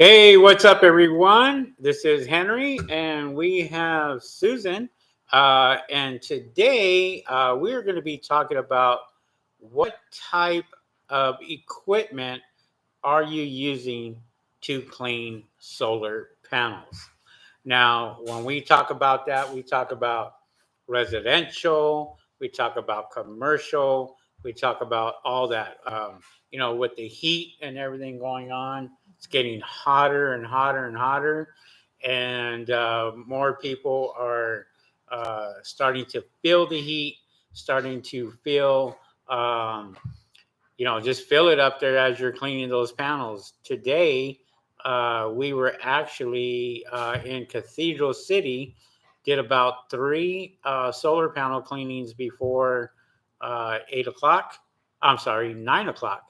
Hey, what's up, everyone? This is Henry, and we have Susan. And today we are going to be talking about what type of equipment are you using to clean solar panels? Now, when we talk about that, we talk about residential, we talk about commercial, we talk about all that. With the heat and everything going on, it's getting hotter and hotter and hotter, and more people are starting to feel the heat, starting to feel. Just fill it up there as you're cleaning those panels. Today, we were actually in Cathedral City, did about three solar panel cleanings before 8 o'clock. I'm sorry, 9 o'clock.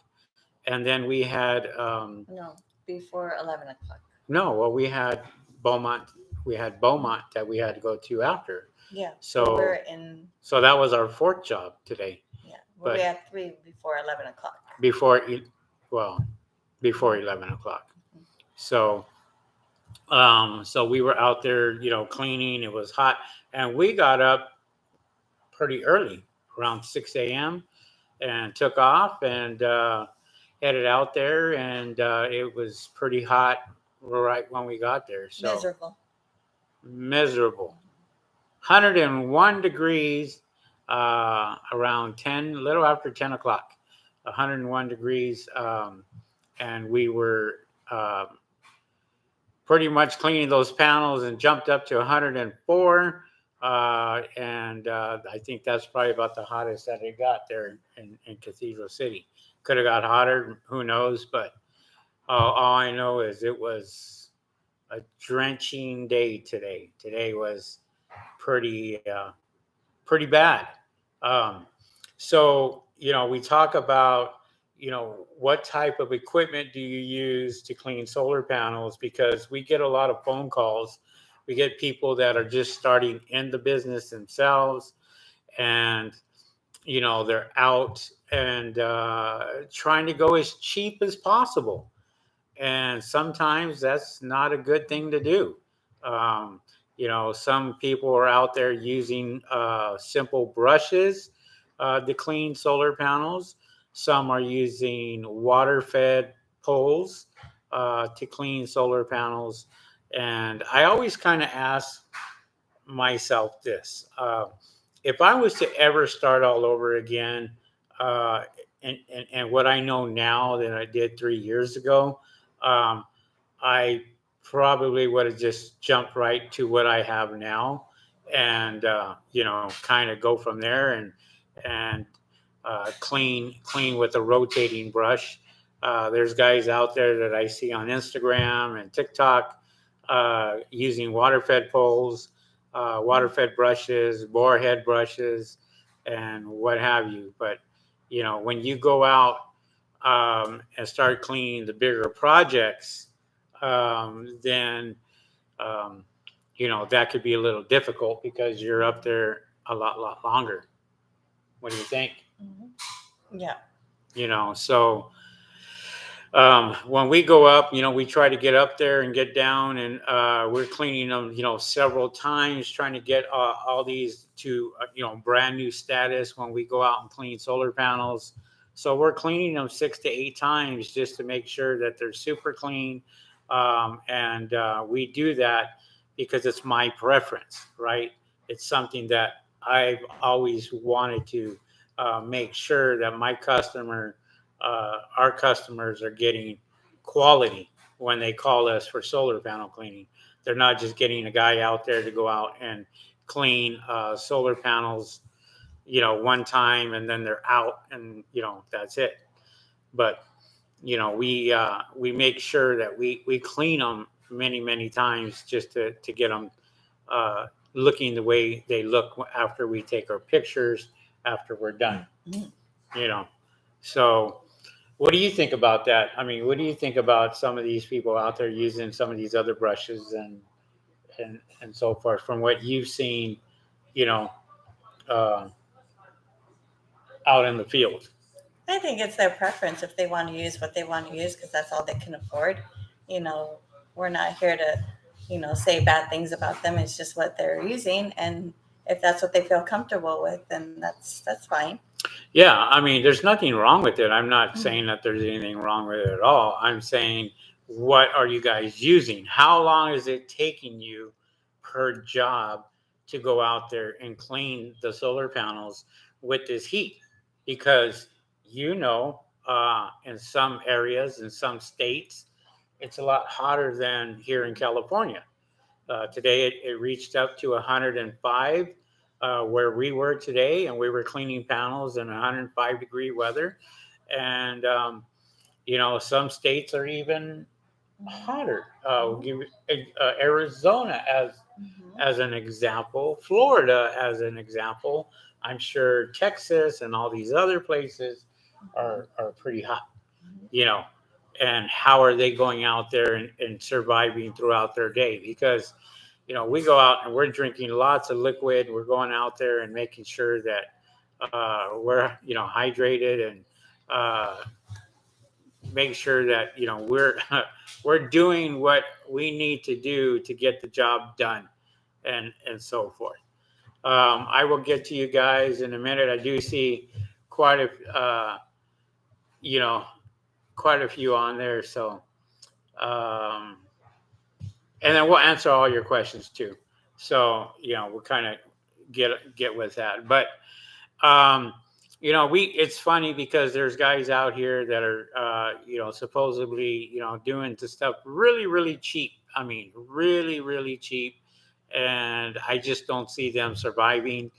And then we had, No, before 11 o'clock. no, well, we had Beaumont that we had to go to after. Yeah. So, we're in, so that was our fourth job today. yeah, But we had three before 11 o'clock. before, well, before 11 o'clock. So, so we were out there, cleaning. It was hot, and we got up pretty early, around 6 a.m., and took off and headed out there. And it was pretty hot right when we got there. So Miserable. miserable, 101 degrees, around 10, a little after 10 o'clock, 101 degrees, and we were. Pretty much cleaning those panels and jumped up to 104. And I think that's probably about the hottest that it got there in Cathedral City. Could have got hotter, who knows? But all I know is it was a drenching day today. Today was pretty bad. Um, so, we talk about, what type of equipment do you use to clean solar panels? Because we get a lot of phone calls. We get people that are just starting in the business themselves, and, they're out and trying to go as cheap as possible. And sometimes that's not a good thing to do. Um, some people are out there using simple brushes to clean solar panels. Some are using water fed poles to clean solar panels. And I always kind of ask myself this, if I was to ever start all over again, uh, and what I know now that I did 3 years ago, um, I probably would have just jumped right to what I have now, and kind of go from there and clean with a rotating brush. There's guys out there that I see on Instagram and TikTok using water-fed poles, water-fed brushes, bore head brushes, and what have you. But when you go out and start cleaning the bigger projects, then um, that could be a little difficult because you're up there a lot longer. What do you think? Yeah. So when we go up, we try to get up there and get down, and we're cleaning them, several times, trying to get all these to, brand new status when we go out and clean solar panels. So we're cleaning them 6 to 8 times just to make sure that they're super clean. And we do that because it's my preference, right? It's something that I've always wanted to make sure that our customers are getting quality when they call us for solar panel cleaning. They're not just getting a guy out there to go out and clean solar panels, one time and then they're out and that's it. But we make sure that we clean them many times just to get them looking the way they look after we take our pictures after we're done. You know, so what do you think about that? I mean, what do you think about some of these people out there using some of these other brushes and so forth from what you've seen, you know, uh, out in the field? I think it's their preference if they want to use what they want to use because that's all they can afford. you know, we're not here to, say bad things about them. It's just what they're using, and if that's what they feel comfortable with, then that's fine. Yeah, I mean, there's nothing wrong with it. I'm not Mhm. saying that there's anything wrong with it at all. I'm saying, what are you guys using? How long is it taking you per job to go out there and clean the solar panels with this heat? Because in some areas, in some states, it's a lot hotter than here in California. Today it reached up to 105 where we were today, and we were cleaning panels in 105-degree weather. And, some states are even hotter. We'll give Arizona Mhm. as an example, Florida as an example. I'm sure Texas and all these other places are pretty hot, you know. And how are they going out there and surviving throughout their day? Because we go out and we're drinking lots of liquid. We're going out there and making sure that we're hydrated, and uh, make sure that we're we're doing what we need to do to get the job done, and so forth. I will get to you guys in a minute. I do see quite a you know quite a few on there, so um, and then we'll answer all your questions too. So we'll kind of get with that. But um, we it's funny because there's guys out here that are supposedly doing the stuff really really cheap. I mean, really really cheap, and I just don't see them surviving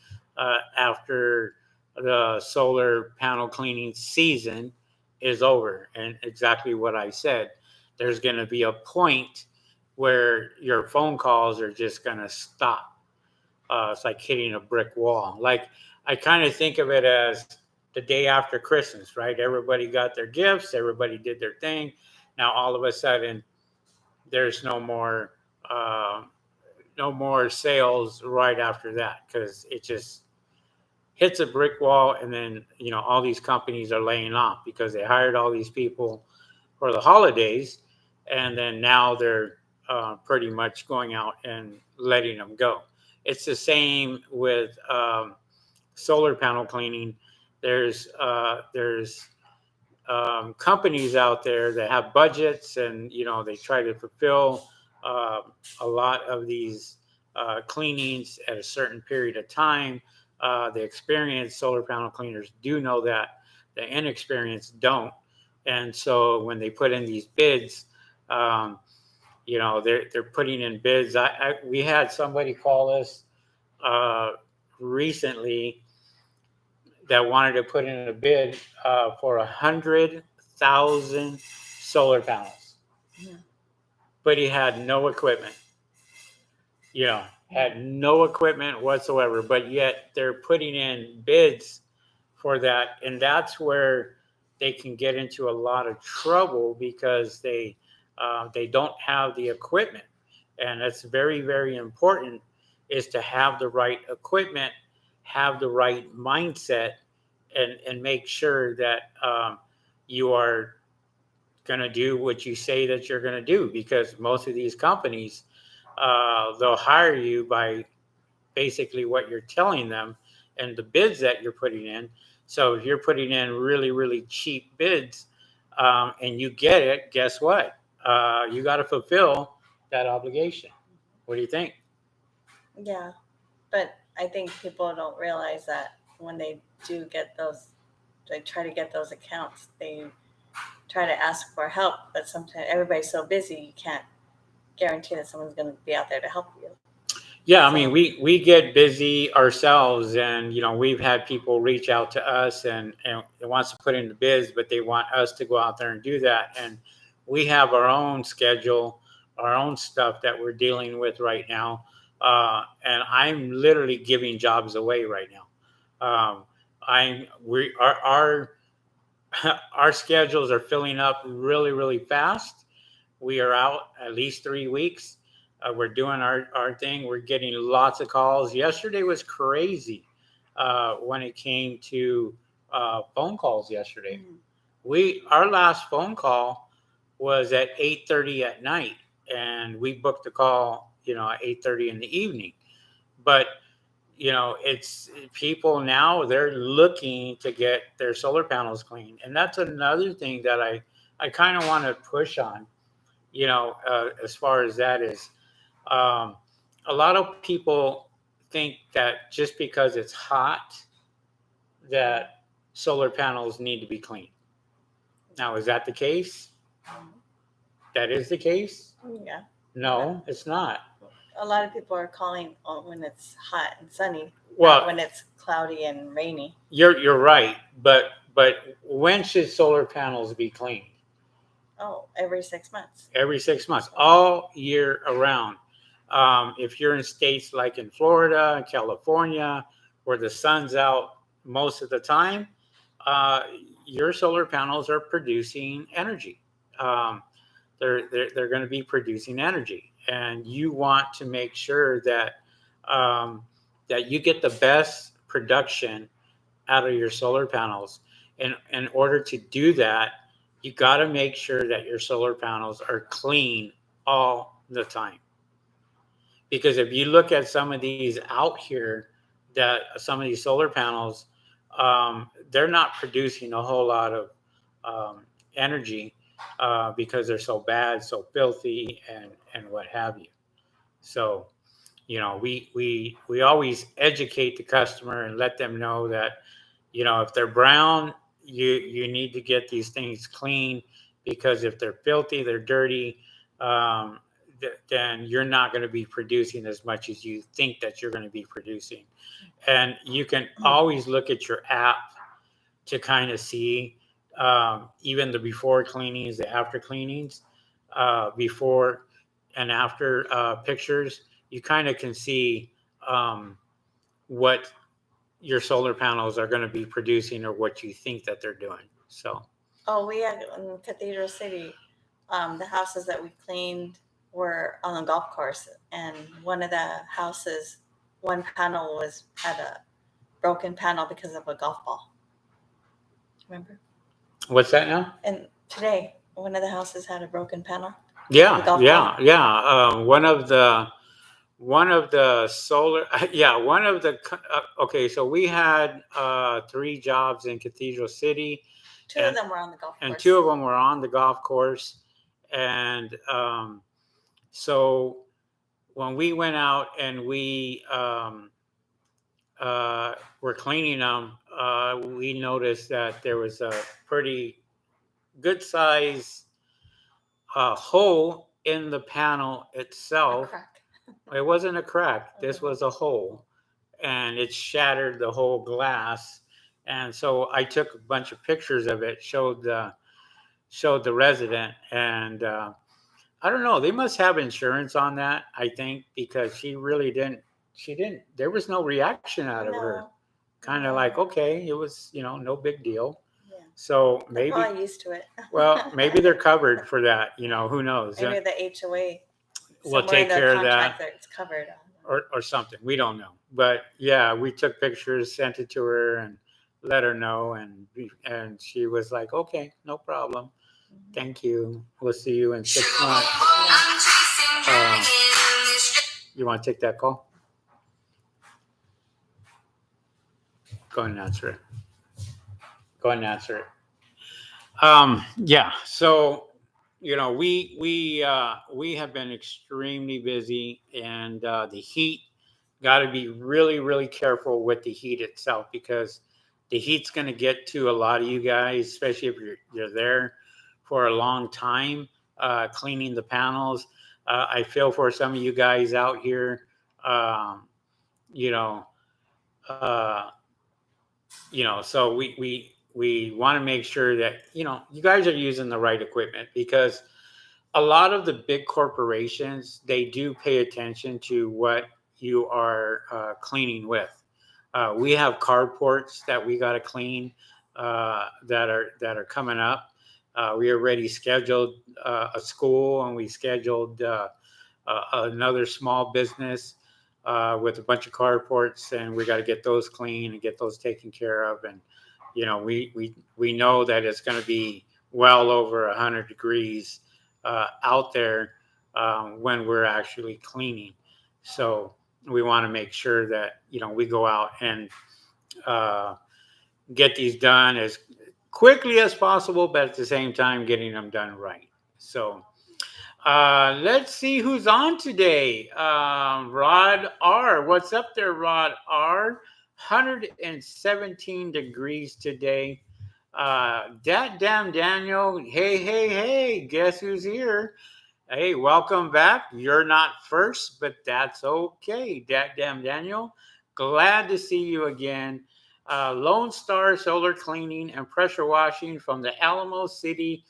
after the solar panel cleaning season is over. And exactly what I said, there's going to be a point where your phone calls are just going to stop. It's like hitting a brick wall. Like, I kind of think of it as the day after Christmas, right? Everybody got their gifts, everybody did their thing. Now all of a sudden, there's uh, no more sales right after that, because it just hits a brick wall. And then all these companies are laying off because they hired all these people for the holidays, and then now they're pretty much going out and letting them go. It's the same with solar panel cleaning. There's companies out there that have budgets, and they try to fulfill uh, a lot of these cleanings at a certain period of time. The experienced solar panel cleaners do know that, the inexperienced don't. And so when they put in these bids, um, they're putting in bids. We had somebody call us uh, recently that wanted to put in a bid for 100,000 solar panels, Yeah. but he had no equipment. Had no equipment whatsoever, but yet they're putting in bids for that. And that's where they can get into a lot of trouble, because they don't have the equipment. And that's very very important, is to have the right equipment, have the right mindset, and make sure that you are going to do what you say that you're going to do. Because most of these companies, they'll hire you by basically what you're telling them and the bids that you're putting in. So if you're putting in really really cheap bids, and you get it, guess what? You got to fulfill that obligation. What do you think? Yeah, but I think people don't realize that when they do get those, they try to get those accounts, they try to ask for help, but sometimes everybody's so busy, you can't guarantee that someone's going to be out there to help you. Yeah, I mean, So, we get busy ourselves, and we've had people reach out to us, and they wants to put in the bids, but they want us to go out there and do that. And we have our own schedule, our own stuff that we're dealing with right now. And I'm literally giving jobs away right now. I'm we our schedules are filling up really really fast. We are out at least 3 weeks. We're doing our thing. We're getting lots of calls. Yesterday was crazy when it came to phone calls yesterday. mm, Our last phone call, was at 8:30 at night, and we booked the call, at 8:30 in the evening. But it's people now, they're looking to get their solar panels clean, and that's another thing that I kind of want to push on. As far as that is, um, a lot of people think that just because it's hot, that solar panels need to be cleaned. Now, is that the case? That is the case? Yeah. No, it's not. A lot of people are calling when it's hot and sunny, Well, not when it's cloudy and rainy. you're right, but when should solar panels be cleaned? Oh, every 6 months. Every 6 months, all year around. If you're in states like in Florida, California, where the sun's out most of the time, your solar panels are producing energy. Um, they're going to be producing energy, and you want to make sure that that you get the best production out of your solar panels. And in order to do that, you got to make sure that your solar panels are clean all the time. Because if you look at some of these out here, that some of these solar panels, they're not producing a whole lot of energy because they're so bad, so filthy, and what have you. So, we always educate the customer and let them know that, if they're brown, you need to get these things clean, because if they're filthy, they're dirty, then you're not going to be producing as much as you think that you're going to be producing. And you can always look at your app to kind of see even the before cleanings, the after cleanings, before and after pictures. You kind of can see what your solar panels are going to be producing, or what you think that they're doing. So, we had in Cathedral City, the houses that we cleaned were on a golf course, and one of the houses, one panel had a broken panel because of a golf ball. Remember? What's that now? And today, one of the houses had a broken panel. Yeah. One of the solar, okay, so we had 3 jobs in Cathedral City. Two of them were on the golf course. And 2 of them were on the golf course. And so when we went out and we were cleaning them, we noticed that there was a pretty good size hole in the panel itself. A crack. It wasn't a crack. This was a hole, and it shattered the whole glass. And so I took a bunch of pictures of it, showed the resident, and I don't know. They must have insurance on that, I think, because she really didn't. She didn't. There was no reaction out of her. Kind of like, okay, it was, no big deal. Yeah. So They're maybe probably used to it. Well, maybe they're covered for that. Who knows? Maybe the HOA will take care of that, it's covered, or something. We don't know. But yeah, we took pictures, sent it to her, and let her know, and she was like, okay, no problem. Thank you. We'll see you in 6 months. You want to take that call? Go ahead and answer it. Yeah. So, we have been extremely busy, and the heat, got to be really, really careful with the heat itself, because the heat's going to get to a lot of you guys, especially if you're there for a long time cleaning the panels. I feel for some of you guys out here, so we want to make sure that, you guys are using the right equipment, because a lot of the big corporations, they do pay attention to what you are cleaning with. We have carports that we got to clean that are coming up. We already scheduled a school, and we scheduled another small business with a bunch of carports, and we got to get those clean and get those taken care of. And we know that it's going to be well over 100 degrees out there when we're actually cleaning. So we want to make sure that we go out and get these done as quickly as possible, but at the same time getting them done right. So let's see who's on today. Rod R. What's up there, Rod R? 117 degrees today. Dat damn Daniel. Hey, hey, hey. Guess who's here? Hey, welcome back. You're not first, but that's okay. Dat damn Daniel. Glad to see you again. Lone Star Solar Cleaning and Pressure Washing from the Alamo City,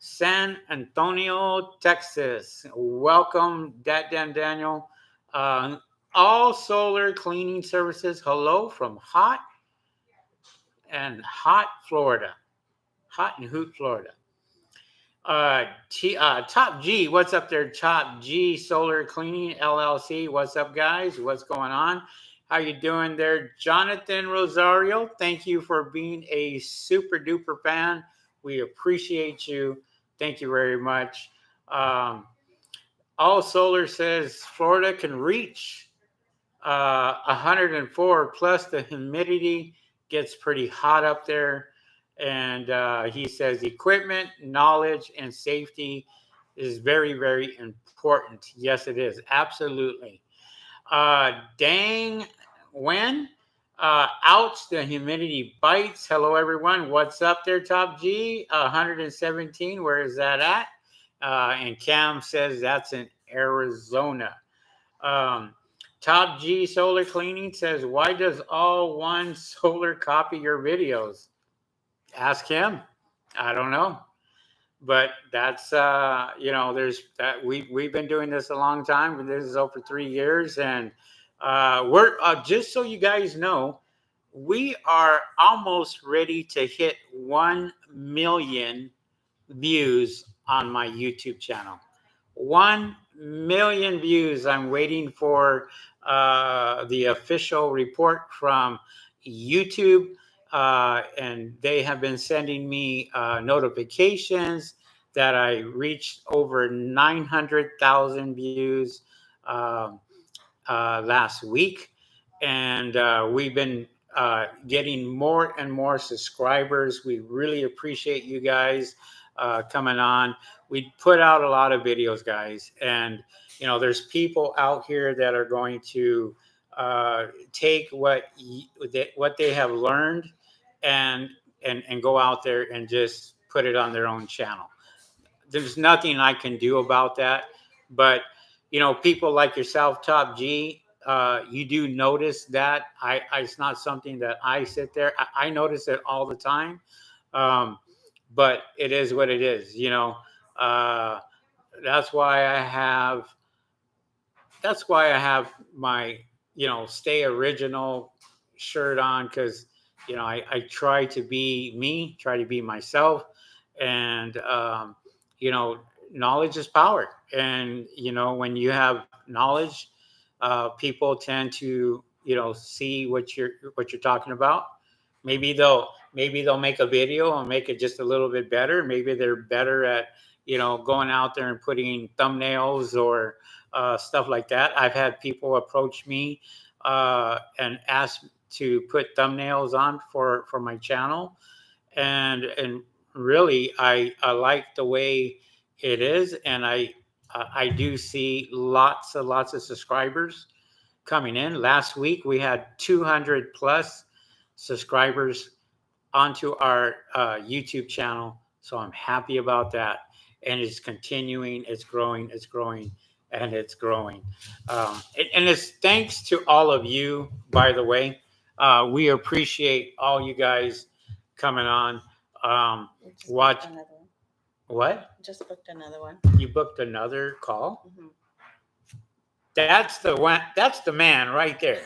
San Antonio, Texas. Welcome, Dat damn Daniel. All solar cleaning services. Hello from hot Florida. Hot and Hoot, Florida. Top G, what's up there? Top G Solar Cleaning LLC. What's up, guys? What's going on? How you doing there, Jonathan Rosario? Thank you for being a super duper fan. We appreciate you. Thank you very much. All Solar says Florida can reach 104 plus the humidity gets pretty hot up there. And he says equipment, knowledge, and safety is very, very important. Yes, it is. Absolutely. Dang, when? Ouch, the humidity bites. Hello, everyone. What's up there, Top G? 117. Where is that at? And Cam says that's in Arizona. Top G Solar Cleaning says, why does All One Solar copy your videos? Ask him. I don't know. But that's there's that we've been doing this a long time. This is over 3 years, and we're just so you guys know, we are almost ready to hit 1 million views on my YouTube channel. 1 million views. I'm waiting for the official report from YouTube. And they have been sending me notifications that I reached over 900,000 views last week. And we've been getting more and more subscribers. We really appreciate you guys coming on. We put out a lot of videos, guys. And, there's people out here that are going to take what they have learned and go out there and just put it on their own channel. There's nothing I can do about that. But, people like yourself, Top G, you do notice that. It's not something that I sit there. I notice it all the time. But it is what it is, that's why I have my, Stay Original shirt on, because I try to be me, try to be myself, and knowledge is power. And when you have knowledge, people tend to see what you're talking about. Maybe they'll make a video and make it just a little bit better. Maybe they're better at going out there and putting thumbnails or stuff like that. I've had people approach me and ask to put thumbnails on for my channel, and really I like the way it is, and I do see lots of subscribers coming in. Last week we had 200 plus subscribers onto our YouTube channel, so I'm happy about that. And it's continuing, it's growing, and it's growing. And it's thanks to all of you, by the way. We appreciate all you guys coming on. Watch. What? Just booked another one. You booked another call? Mm-hmm. That's the one. That's the man right there.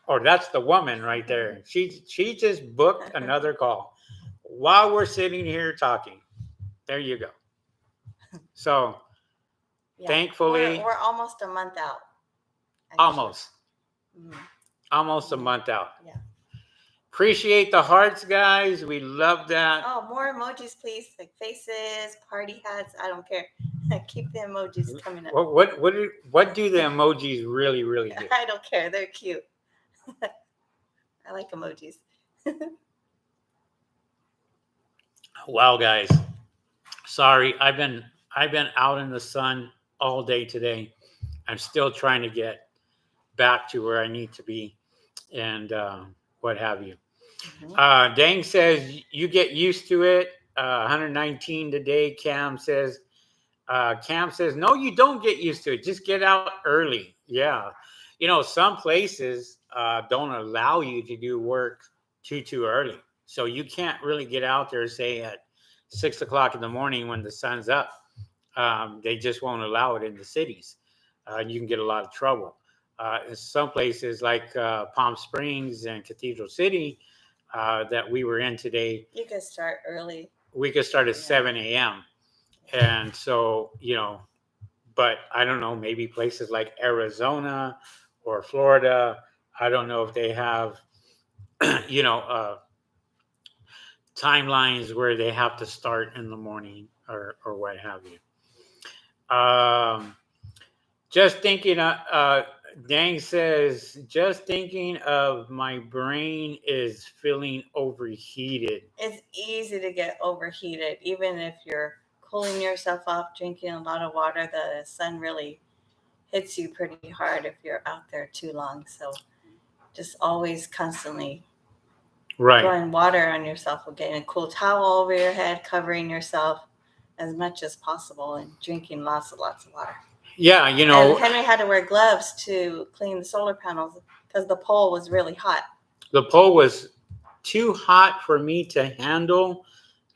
Or that's the woman right there. She just booked another call while we're sitting here talking. There you go. So, yeah, thankfully, we're almost a month out. Actually. Almost a month out. Yeah. Appreciate the hearts, guys. We love that. Oh, more emojis, please. Like faces, party hats. I don't care. Keep the emojis coming up. What do the emojis really do? I don't care. They're cute. I like emojis. Wow, guys. Sorry, I've been out in the sun all day today. I'm still trying to get back to where I need to be, and what have you. Dang says you get used to it. 119 today. Cam says no, you don't get used to it. Just get out early. Yeah, some places don't allow you to do work too early, so you can't really get out there, say at 6 o'clock in the morning when the sun's up. They just won't allow it in the cities. You can get a lot of trouble. In some places like Palm Springs and Cathedral City that we were in today, you can start early. We could start at 7 a.m. And so, but I don't know, maybe places like Arizona or Florida, I don't know if they have, timelines where they have to start in the morning or what have you. Just thinking, Dang says, just thinking of my brain is feeling overheated. It's easy to get overheated, even if you're cooling yourself off, drinking a lot of water. The sun really hits you pretty hard if you're out there too long. So just always constantly throwing water on yourself, or getting a cool towel over your head, covering yourself as much as possible, and drinking lots of water. Yeah, And Henry had to wear gloves to clean the solar panels because the pole was really hot. The pole was too hot for me to handle,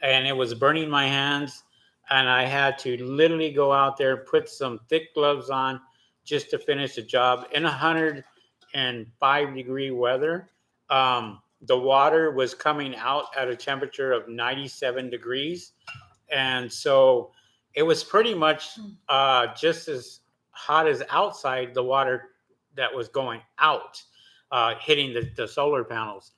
and it was burning my hands. And I had to literally go out there, put some thick gloves on just to finish the job in 105-degree weather. The water was coming out at a temperature of 97 degrees. And so it was pretty much just as hot as outside, the water that was going out, hitting the solar panels.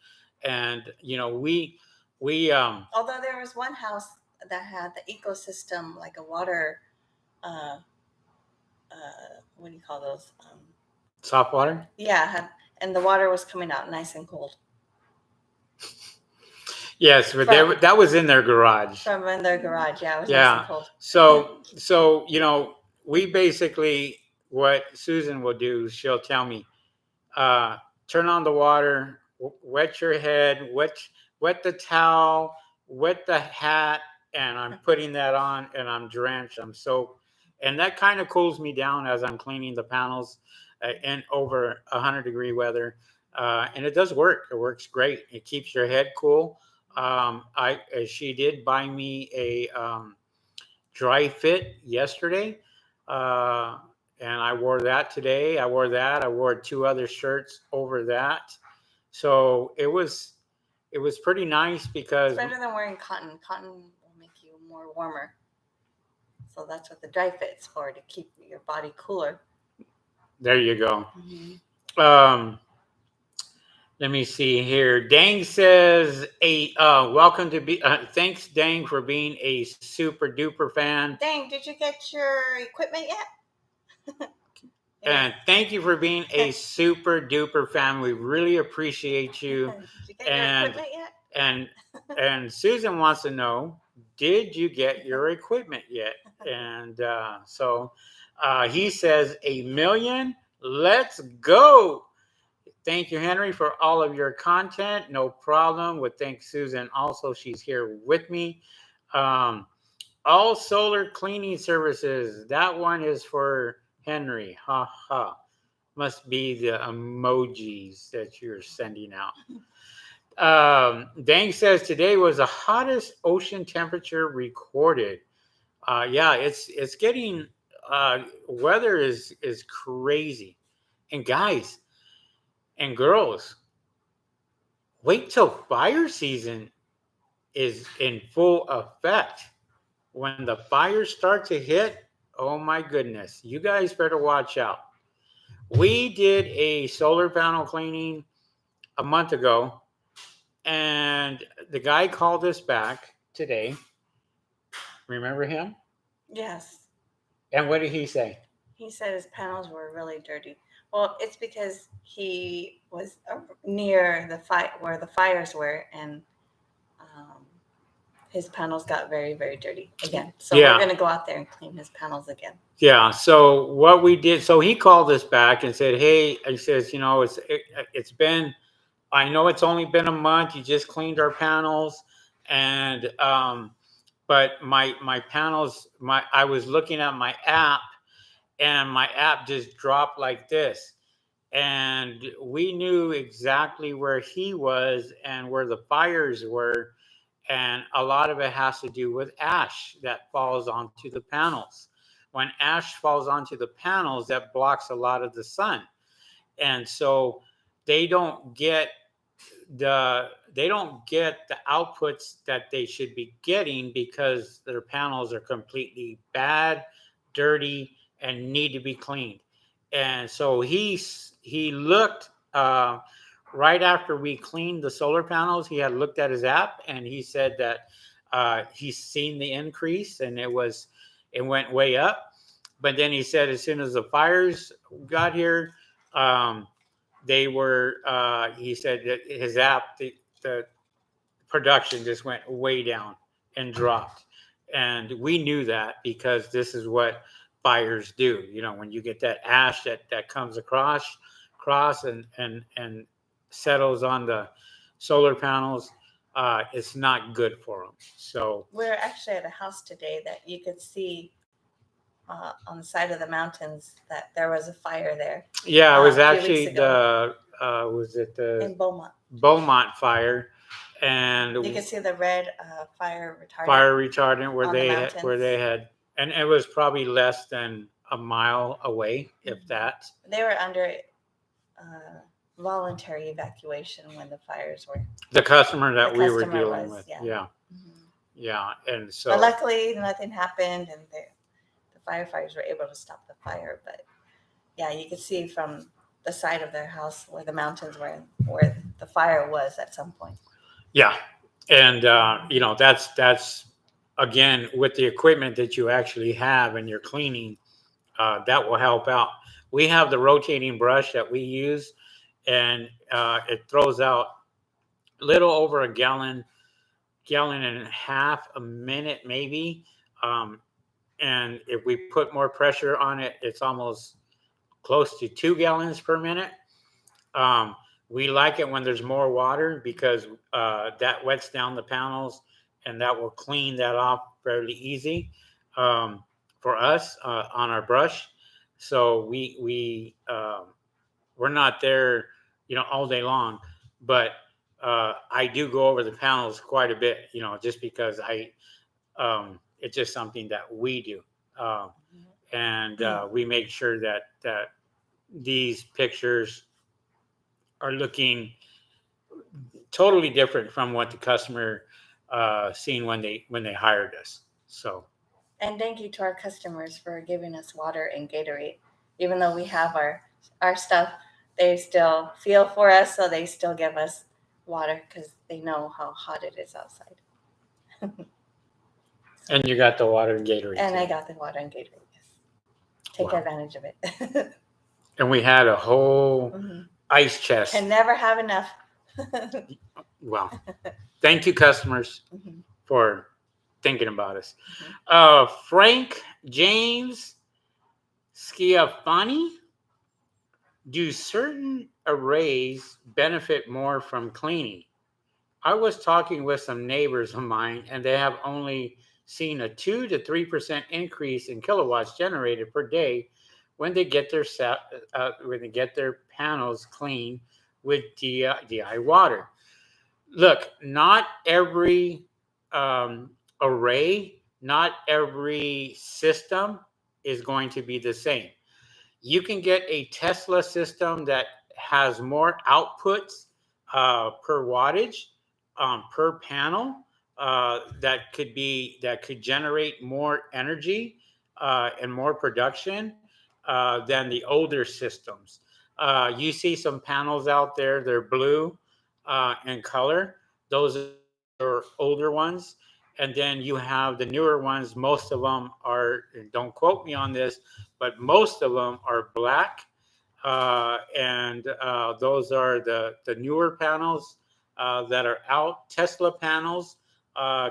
And, we although there was one house that had the ecosystem, like a water, what do you call those? Soft water? Yeah, and the water was coming out nice and cold. Yes, but that was in their garage. From in their garage, yeah, it was nice and cold. So we basically, what Susan will do, she'll tell me, turn on the water, wet your head, wet the towel, wet the hat, and I'm putting that on, and I'm drenched, I'm soaked, and that kind of cools me down as I'm cleaning the panels in over 100-degree weather, and it does work. It works great. It keeps your head cool. She did buy me a dry fit yesterday, and I wore that today. I wore 2 other shirts over that, so it was pretty nice because it's better than wearing cotton. Cotton will make you more warmer, so that's what the dry fit's for, to keep your body cooler. There you go. Mm-hmm. Let me see here. Dang says, welcome to be, thanks Dang for being a super duper fan. Dang, did you get your equipment yet? And thank you for being a super duper fan. We really appreciate you. Did you get your equipment yet? And Susan wants to know, did you get your equipment yet? And so he says, 1 million, let's go. Thank you, Henry, for all of your content. No problem. Would thank Susan also. She's here with me. All solar cleaning services. That one is for Henry. Ha ha. Must be the emojis that you're sending out. Dang says today was the hottest ocean temperature recorded. Yeah, it's getting weather is crazy. And guys and girls, wait till fire season is in full effect. When the fires start to hit, oh my goodness, you guys better watch out. We did a solar panel cleaning a month ago, and the guy called us back today. Remember him? Yes. And what did he say? He said his panels were really dirty. Well, it's because he was near the where the fires were, and his panels got very, very dirty again. So Yeah. we're going to go out there and clean his panels again. Yeah. So what we did, so he called us back and said, "Hey," he says, "you know, it's been, I know it's only been a month. You just cleaned our panels, and but my panels, I was looking at my app, and my app just dropped like this." And we knew exactly where he was and where the fires were. And a lot of it has to do with ash that falls onto the panels. When ash falls onto the panels, that blocks a lot of the sun. And so they don't get the outputs that they should be getting because their panels are completely bad, dirty, and need to be cleaned. And so he looked right after we cleaned the solar panels. He had looked at his app and he said that he's seen the increase and it went way up. But then he said as soon as the fires got here, they were he said that his app, the production just went way down and dropped. And we knew that because this is what fires do. You know, when you get that ash that comes across and settles on the solar panels, it's not good for them. So we're actually at a house today that you could see on the side of the mountains that there was a fire there. Yeah, it was a few weeks actually ago. was it the In Beaumont. Beaumont fire, and you can see the red fire retardant where they had, and it was probably less than a mile away, if that. They were under voluntary evacuation when the fires were. The customer that we were dealing with, yeah. And so, but luckily nothing happened, and the firefighters were able to stop the fire. But yeah, you could see from the side of their house where the mountains were, where the fire was at some point. Yeah, and you know, that's again with the equipment that you actually have and you're cleaning, that will help out. We have the rotating brush that we use, and it throws out a little over a gallon and a half a minute maybe. And if we put more pressure on it, it's almost close to 2 gallons per minute. We like it when there's more water because that wets down the panels and that will clean that off fairly easy for us on our brush. So we're not there, you know, all day long, but I do go over the panels quite a bit, you know, just because it's just something that we do. And we make sure that these pictures are looking totally different from what the customer seen when they hired us. So, and thank you to our customers for giving us water and Gatorade. Even though we have our stuff, they still feel for us, so they still give us water because they know how hot it is outside. And you got the water and Gatorade. And I got the water and Gatorade. Yes. Take advantage of it. And we had a whole ice chest. Can never have enough. Well, thank you, customers, for thinking about us. Frank James Schiaffani, do certain arrays benefit more from cleaning? I was talking with some neighbors of mine, and they have only seen a 2 to 3% increase in kilowatts generated per day when they get their panels cleaned with DI water. Look, not every array, not every system is going to be the same. You can get a Tesla system that has more outputs per wattage per panel that could generate more energy and more production than the older systems. You see some panels out there, they're blue in color. Those are older ones. And then you have the newer ones. Most of them are, and don't quote me on this, but most of them are black. And those are the newer panels that are out. Tesla panels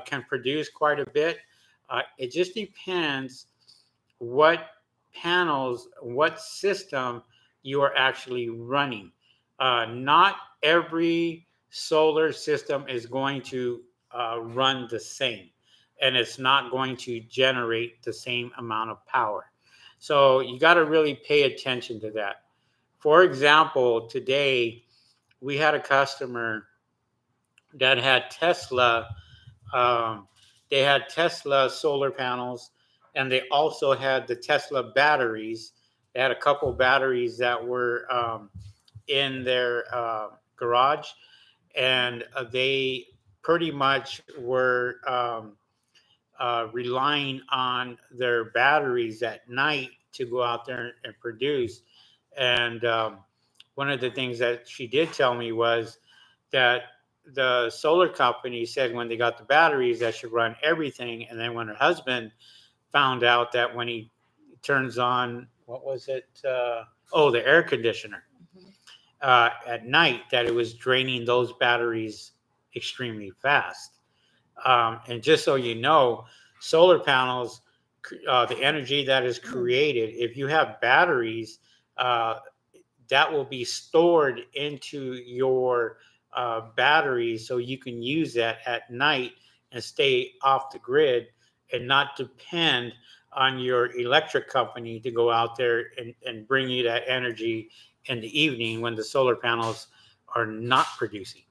can produce quite a bit. It just depends what panels, what system you are actually running. Not every solar system is going to run the same, and it's not going to generate the same amount of power. So you got to really pay attention to that. For example, today we had a customer that had Tesla. Um, they had Tesla solar panels, and they also had the Tesla batteries. They had a couple batteries that were in their garage, and they pretty much were relying on their batteries at night to go out there and produce. And one of the things that she did tell me was that the solar company said when they got the batteries that should run everything. And then when her husband found out that when he turns on, what was it? The air conditioner Mhm. at night, that it was draining those batteries extremely fast. And just so you know, solar panels, the energy that is created, if you have batteries, uh, that will be stored into your batteries so you can use that at night and stay off the grid and not depend on your electric company to go out there and bring you that energy in the evening when the solar panels are not producing.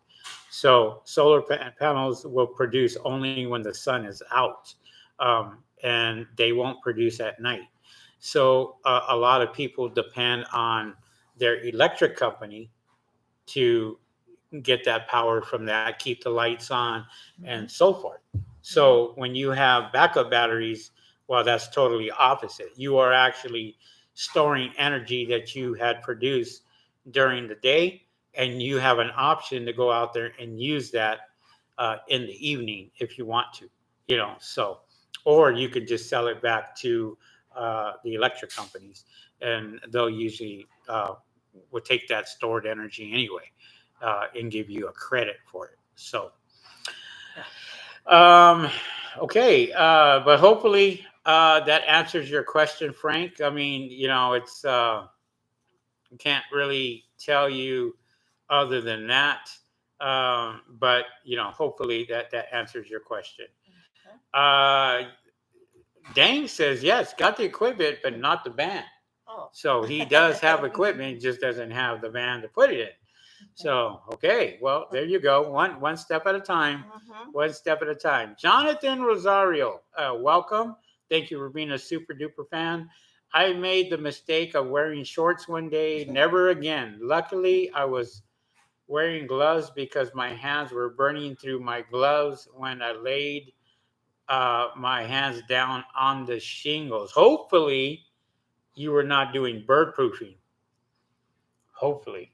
So solar panels will produce only when the sun is out, and they won't produce at night. So a lot of people depend on their electric company to get that power from that, keep the lights on, and Mhm. so forth. So when you have backup batteries, well, that's totally opposite. You are actually storing energy that you had produced during the day, and you have an option to go out there and use that in the evening if you want to, So, or you could just sell it back to the electric companies, and they'll usually will take that stored energy anyway and give you a credit for it. So, um, okay, but hopefully that answers your question, Frank. I mean, it's can't really tell you other than that, but hopefully that answers your question. Okay. Uh, Dang says yes, got the equipment, but not the band. Oh. So he does have equipment, just doesn't have the van to put it in. So okay, well there you go. One step at a time. Mhm. One step at a time. Jonathan Rosario, welcome. Thank you for being a super duper fan. I made the mistake of wearing shorts one day. Never again. Luckily, I was wearing gloves because my hands were burning through my gloves when I laid my hands down on the shingles. Hopefully, you were not doing bird proofing. Hopefully.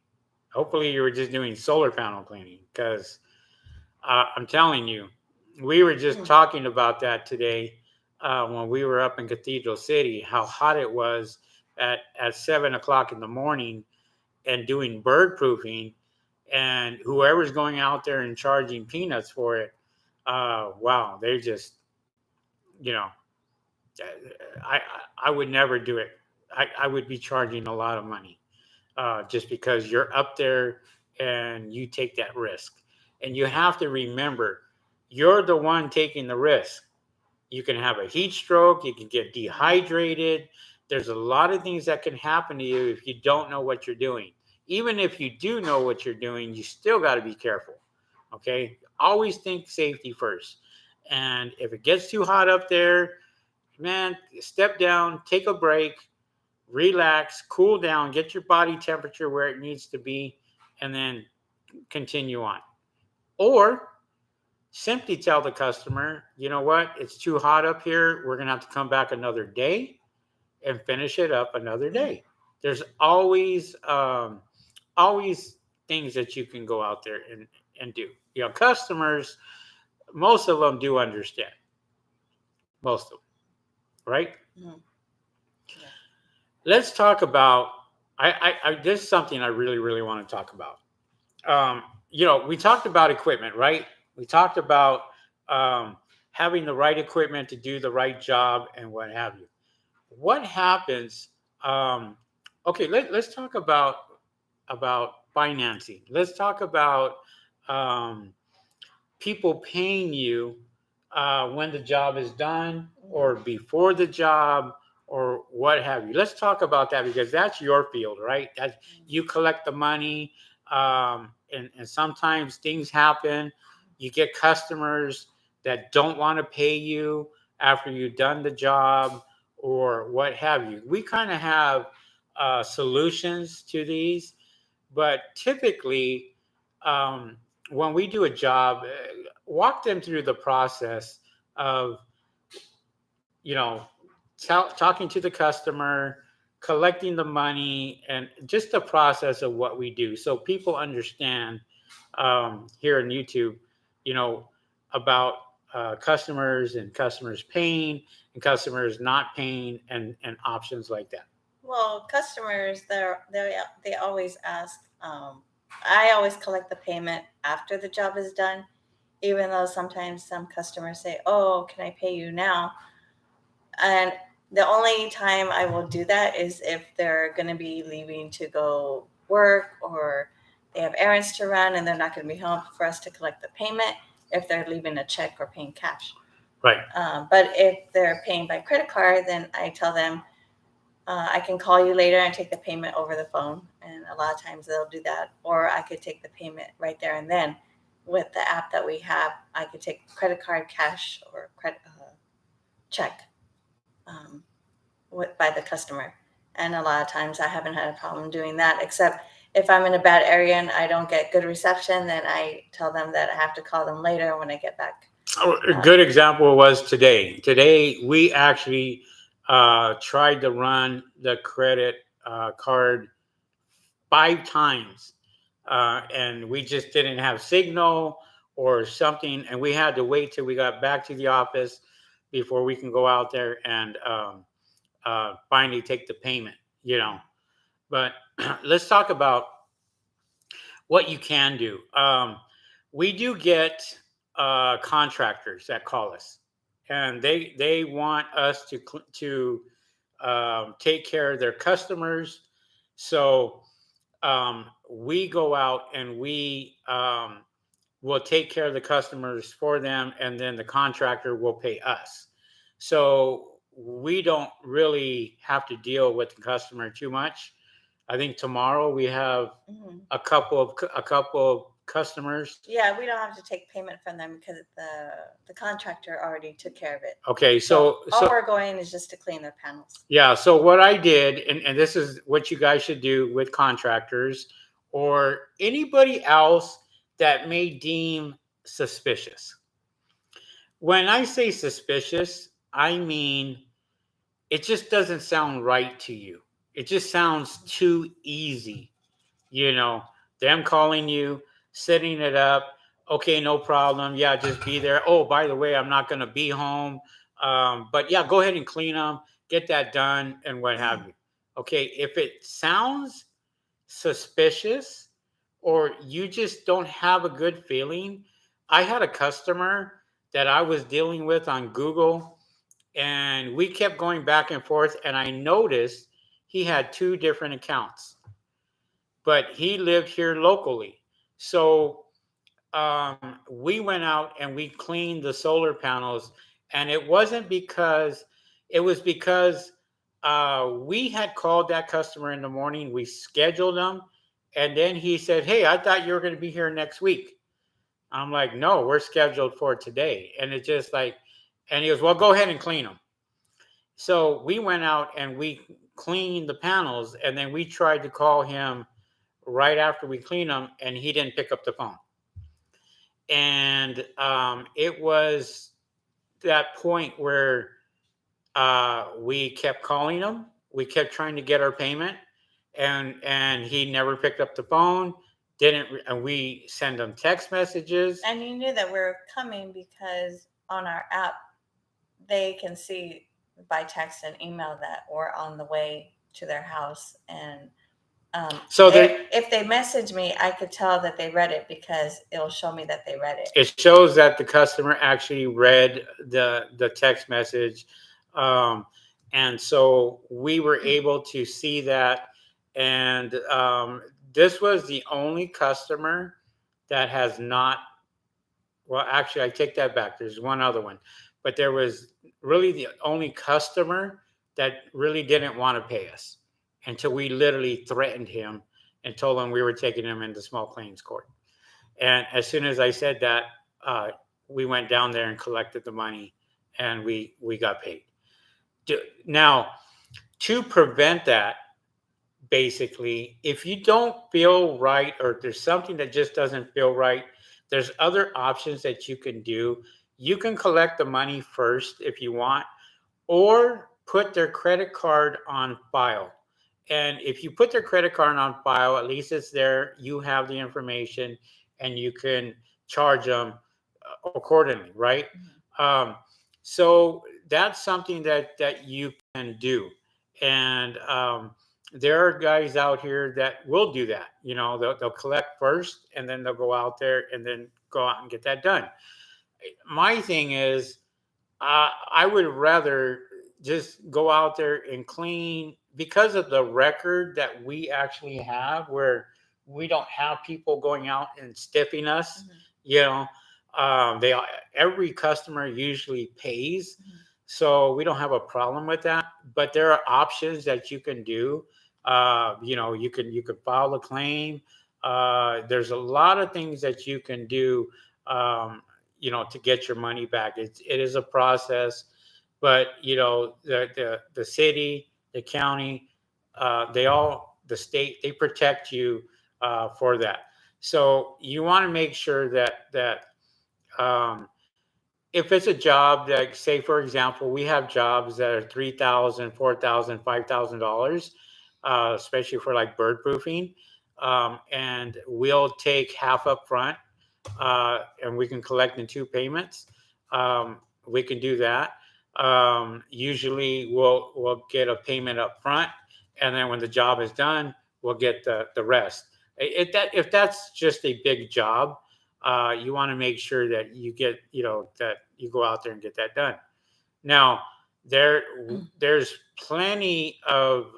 Hopefully, you were just doing solar panel cleaning because I'm telling you, we were just talking about that today when we were up in Cathedral City, how hot it was at 7 o'clock in the morning and doing bird proofing. And whoever's going out there and charging peanuts for it, wow, they just, you know, I I would never do it. I would be charging a lot of money just because you're up there and you take that risk. And you have to remember, you're the one taking the risk. You can have a heat stroke, you can get dehydrated. There's a lot of things that can happen to you if you don't know what you're doing. Even if you do know what you're doing, you still got to be careful. Okay? Always think safety first. And if it gets too hot up there, man, step down, take a break, relax, cool down, get your body temperature where it needs to be, and then continue on. Or simply tell the customer, you know what, it's too hot up here. We're going to have to come back another day and finish it up another day. There's always things that you can go out there and do. Customers, most of them do understand. Most of them, right? Mhm. Yeah. Let's talk about. This is something I really, really want to talk about. We talked about equipment, right? We talked about um, having the right equipment to do the right job and what have you. What happens? Um, okay, let's talk about financing. Let's talk about um, people paying you when the job is done or before the job or what have you. Let's talk about that because that's your field, right? That you collect the money, and sometimes things happen. You get customers that don't want to pay you after you've done the job or what have you. We kind of have solutions to these, but typically, um, when we do a job, walk them through the process of, you know, talking to the customer, collecting the money, and just the process of what we do, so people understand here on YouTube, you know, about customers and customers paying and customers not paying and options like that. Well, customers, they always ask. I always collect the payment after the job is done, even though sometimes some customers say, "Oh, can I pay you now?" And the only time I will do that is if they're going to be leaving to go work, or they have errands to run and they're not going to be home for us to collect the payment if they're leaving a check or paying cash. Right. But if they're paying by credit card, then I tell them, I can call you later and take the payment over the phone. And a lot of times they'll do that. Or I could take the payment right there and then with the app that we have. I could take credit card, cash, or check um, by the customer. And a lot of times I haven't had a problem doing that, except if I'm in a bad area and I don't get good reception, then I tell them that I have to call them later when I get back. Oh, a good example was today. Today, we actually tried to run the credit card 5 times, and we just didn't have signal or something, and we had to wait till we got back to the office before we can go out there and finally take the payment. But let's talk about what you can do. We do get contractors that call us, and they want us to take care of their customers. So we go out and we will take care of the customers for them, and then the contractor will pay us. So we don't really have to deal with the customer too much. I think tomorrow we have Mm-hmm. a couple of customers. Yeah, we don't have to take payment from them because the contractor already took care of it. Okay, So all so we're going is just to clean their panels. yeah, so what I did, and this is what you guys should do with contractors or anybody else that may deem suspicious. When I say suspicious, I mean it just doesn't sound right to you. It just sounds too easy. You know, them calling you, setting it up. Okay, no problem. Yeah, just be there. Oh, by the way, I'm not going to be home. But yeah, go ahead and clean them, get that done, and what have you. Okay, if it sounds suspicious or you just don't have a good feeling, I had a customer that I was dealing with on Google, and we kept going back and forth, and I noticed he had 2 different accounts, but he lived here locally. So we went out and we cleaned the solar panels, and it was because we had called that customer in the morning. We scheduled them, and then he said, "Hey, I thought you were going to be here next week." I'm like, "No, we're scheduled for today." And it's just like, and he goes, "Well, go ahead and clean them." So we went out and we cleaned the panels, and then we tried to call him right after we cleaned them, and he didn't pick up the phone. And it was that point where we kept calling him. We kept trying to get our payment, and he never picked up the phone. and we send them text messages. And you knew that we were coming because on our app, they can see by text and email that we're on the way to their house. And So if they message me, I could tell that they read it because it'll show me that they read it. It shows that the customer actually read the text message. And so we were able to see that. And this was the only customer that has not, well, actually, I take that back. There's one other one, but there was really the only customer that really didn't want to pay us until we literally threatened him and told him we were taking him into small claims court. And as soon as I said that, we went down there and collected the money, and we got paid. Now, to prevent that, basically, if you don't feel right, or if there's something that just doesn't feel right, there's other options that you can do. You can collect the money first if you want, or put their credit card on file. And if you put their credit card on file, at least it's there. You have the information, and you can charge them accordingly, right? So that's something that you can do. And there are guys out here that will do that. You know, they'll collect first, and then they'll go out there and then go out and get that done. My thing is, I would rather just go out there and clean, because of the record that we actually have, where we don't have people going out and stiffing us. You know, every customer usually pays, so we don't have a problem with that. But there are options that you can do. You know, you can file a claim. There's a lot of things that you can do. You know, to get your money back. It is a process, but you know, the city, the county, the state, they protect you for that. So you want to make sure that if it's a job that, say, for example, we have jobs that are $3,000, $4,000, $5,000, especially for like bird proofing, and we'll take half up front, and we can collect in 2 payments. We can do that. Usually, we'll get a payment up front, and then when the job is done, we'll get the rest. If that's just a big job, you want to make sure that you get, you know, that you go out there and get that done. Now, there's plenty of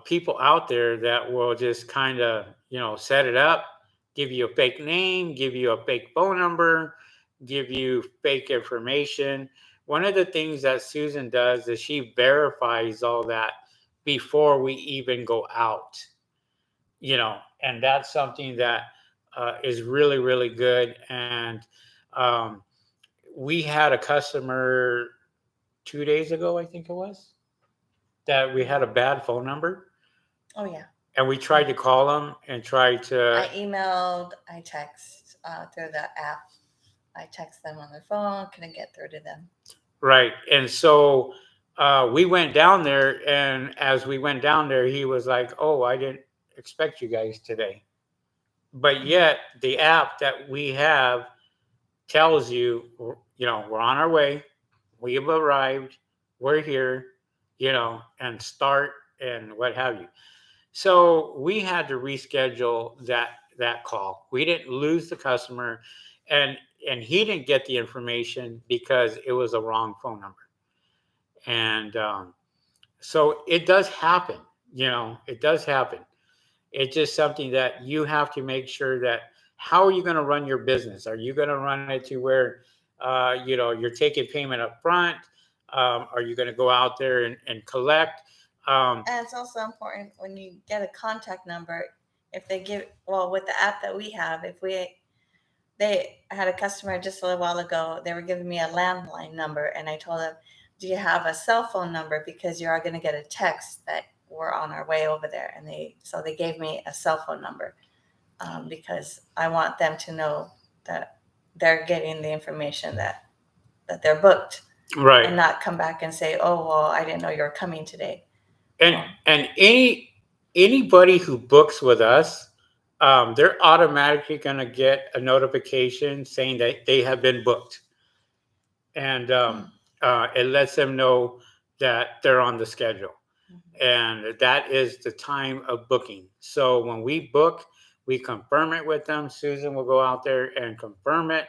people out there that will just kind of, you know, set it up, give you a fake name, give you a fake phone number, give you fake information. One of the things that Susan does is she verifies all that before we even go out, you know, and that's something that is really, really good. And we had a customer 2 days ago, I think it was, that we had a bad phone number. Oh yeah. And we tried to call them and tried to. I emailed, I text through the app. I text them on their phone, couldn't get through to them. Right. And so we went down there, and as we went down there, he was like, "Oh, I didn't expect you guys today." But yet the app that we have tells you, you know, we're on our way, we have arrived, we're here, you know, and start and what have you. So we had to reschedule that call. We didn't lose the customer, and he didn't get the information because it was a wrong phone number. And so it does happen, you know, it does happen. It's just something that you have to make sure that, how are you going to run your business? Are you going to run it to where, you know, you're taking payment up front? Are you going to go out there and collect? And it's also important when you get a contact number, if they give, well, with the app that we have, they had a customer just a little while ago, they were giving me a landline number, and I told them, do you have a cell phone number? Because you are going to get a text that we're on our way over there. And they gave me a cell phone number, because I want them to know that they're getting the information that they're booked. Right. And not come back and say, oh, well, I didn't know you were coming today. And any anybody who books with us, they're automatically going to get a notification saying that they have been booked. And it lets them know that they're on the schedule. And that is the time of booking. So when we book, we confirm it with them. Susan will go out there and confirm it,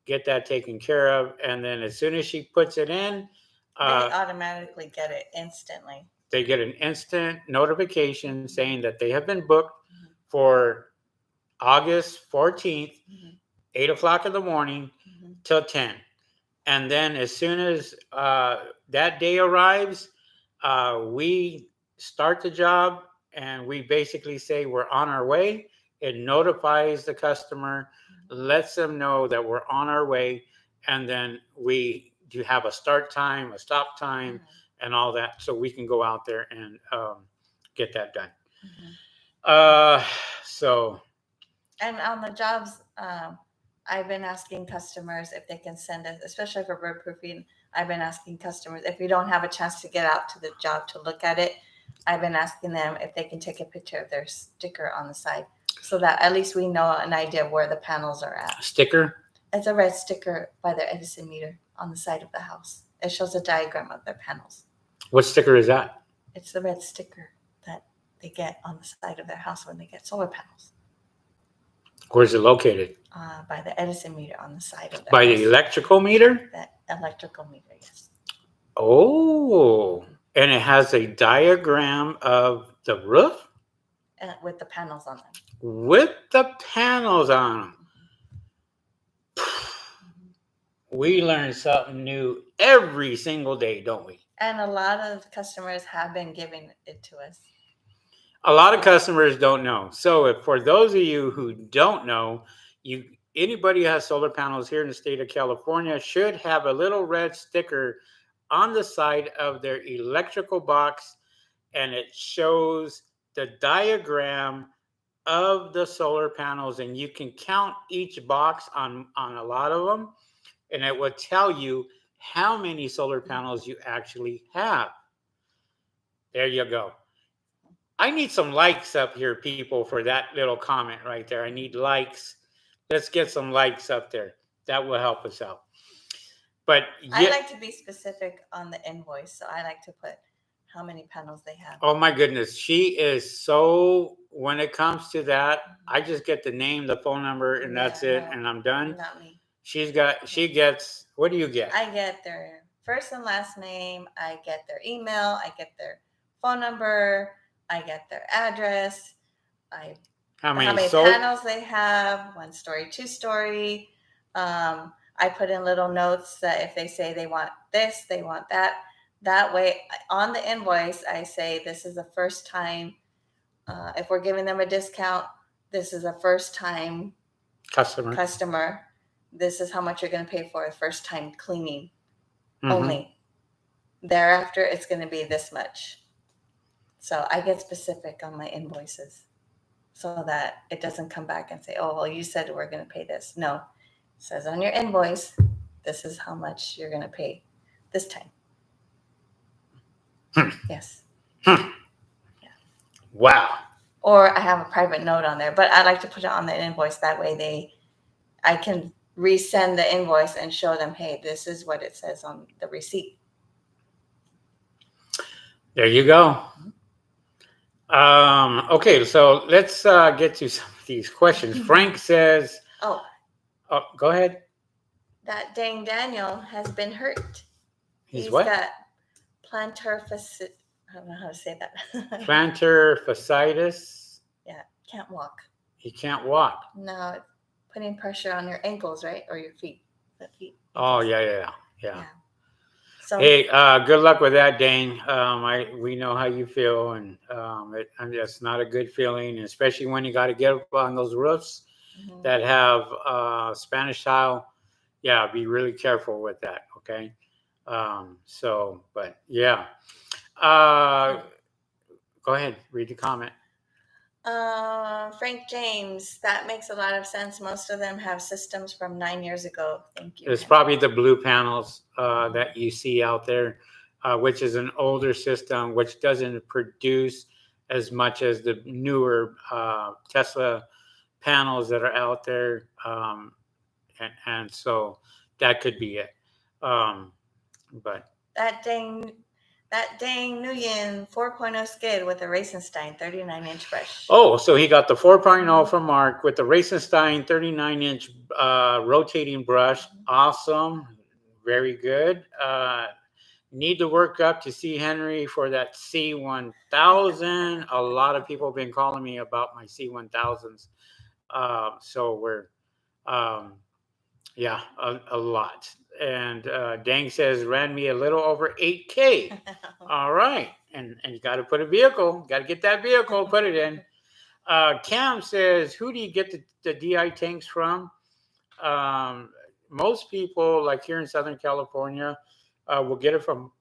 get that taken care of. And then as soon as she puts it in, They automatically get it instantly. they get an instant notification saying that they have been booked for August 14th, 8 o'clock in the morning till 10. And then as soon as that day arrives, we start the job and we basically say we're on our way. It notifies the customer, lets them know that we're on our way, and then we do have a start time, a stop time, and all that, so we can go out there and get that done. So. And on the jobs, I've been asking customers if they can send us, especially for bird proofing. I've been asking customers if we don't have a chance to get out to the job to look at it. I've been asking them if they can take a picture of their sticker on the side, so that at least we know an idea of where the panels are at. Sticker? It's a red sticker by their Edison meter on the side of the house. It shows a diagram of their panels. What sticker is that? It's the red sticker that they get on the side of their house when they get solar panels. Where's it located? By the Edison meter on the side of the By house. the electrical meter? That electrical meter, yes. Oh, and it has a diagram of the roof? With the panels on them. With the panels on them. We learn something new every single day, don't we? And a lot of customers have been giving it to us. A lot of customers don't know. So if for those of you who don't know, anybody who has solar panels here in the state of California should have a little red sticker on the side of their electrical box, and it shows the diagram of the solar panels, and you can count each box on a lot of them, and it will tell you how many solar panels you actually have. There you go. I need some likes up here, people, for that little comment right there. I need likes. Let's get some likes up there. That will help us out. But I like to be specific on the invoice, so I like to put how many panels they have. Oh my goodness, she is so. When it comes to that, I just get the name, the phone number, and that's it, and I'm done. Not me. She gets. What do you get? I get their first and last name. I get their email. I get their phone number. I get their address. How many panels they have, 1 story, 2 story. I put in little notes that if they say they want this, they want that. That way, on the invoice, I say this is the first time. If we're giving them a discount, this is a first time customer. This is how much you're going to pay for a first time cleaning only. Thereafter, it's going to be this much. So I get specific on my invoices so that it doesn't come back and say, oh, well, you said we're going to pay this. No, it says on your invoice, this is how much you're going to pay this time. Yes. Yeah. Wow. Or I have a private note on there, but I like to put it on the invoice. That way I can resend the invoice and show them, hey, this is what it says on the receipt. There you go. Okay, so let's get to some of these questions. Frank says, oh, go ahead. That dang Daniel has been hurt. He's what? Got plantar fasciitis. I don't know how to say that. Plantar fasciitis. Yeah, can't walk. He can't walk. No, it's putting pressure on your ankles, right? Or your feet. The feet. Oh, yeah. So, hey, good luck with that, Dane. We know how you feel, and it's not a good feeling, especially when you got to get up on those roofs that have Spanish tile. Yeah, be really careful with that, okay? But yeah. Go ahead, read the comment. Frank James, that makes a lot of sense. Most of them have systems from 9 years ago. Thank you. It's probably the blue panels that you see out there, which is an older system, which doesn't produce as much as the newer Tesla panels that are out there. And so that could be it. But that dang Nguyen 4.0 skid with a Racenstein 39-inch brush. oh, so he got the 4.0 from Mark with the Racenstein 39-inch rotating brush. Awesome. Very good. Need to work up to see Henry for that C1000. A lot of people have been calling me about my C1000s. So we're, yeah, a lot. And Dang says, ran me a little over 8K. All right. And you got to put a vehicle, got to get that vehicle, put it in. Cam says, who do you get the DI tanks from? Most people, like here in Southern California, will get it from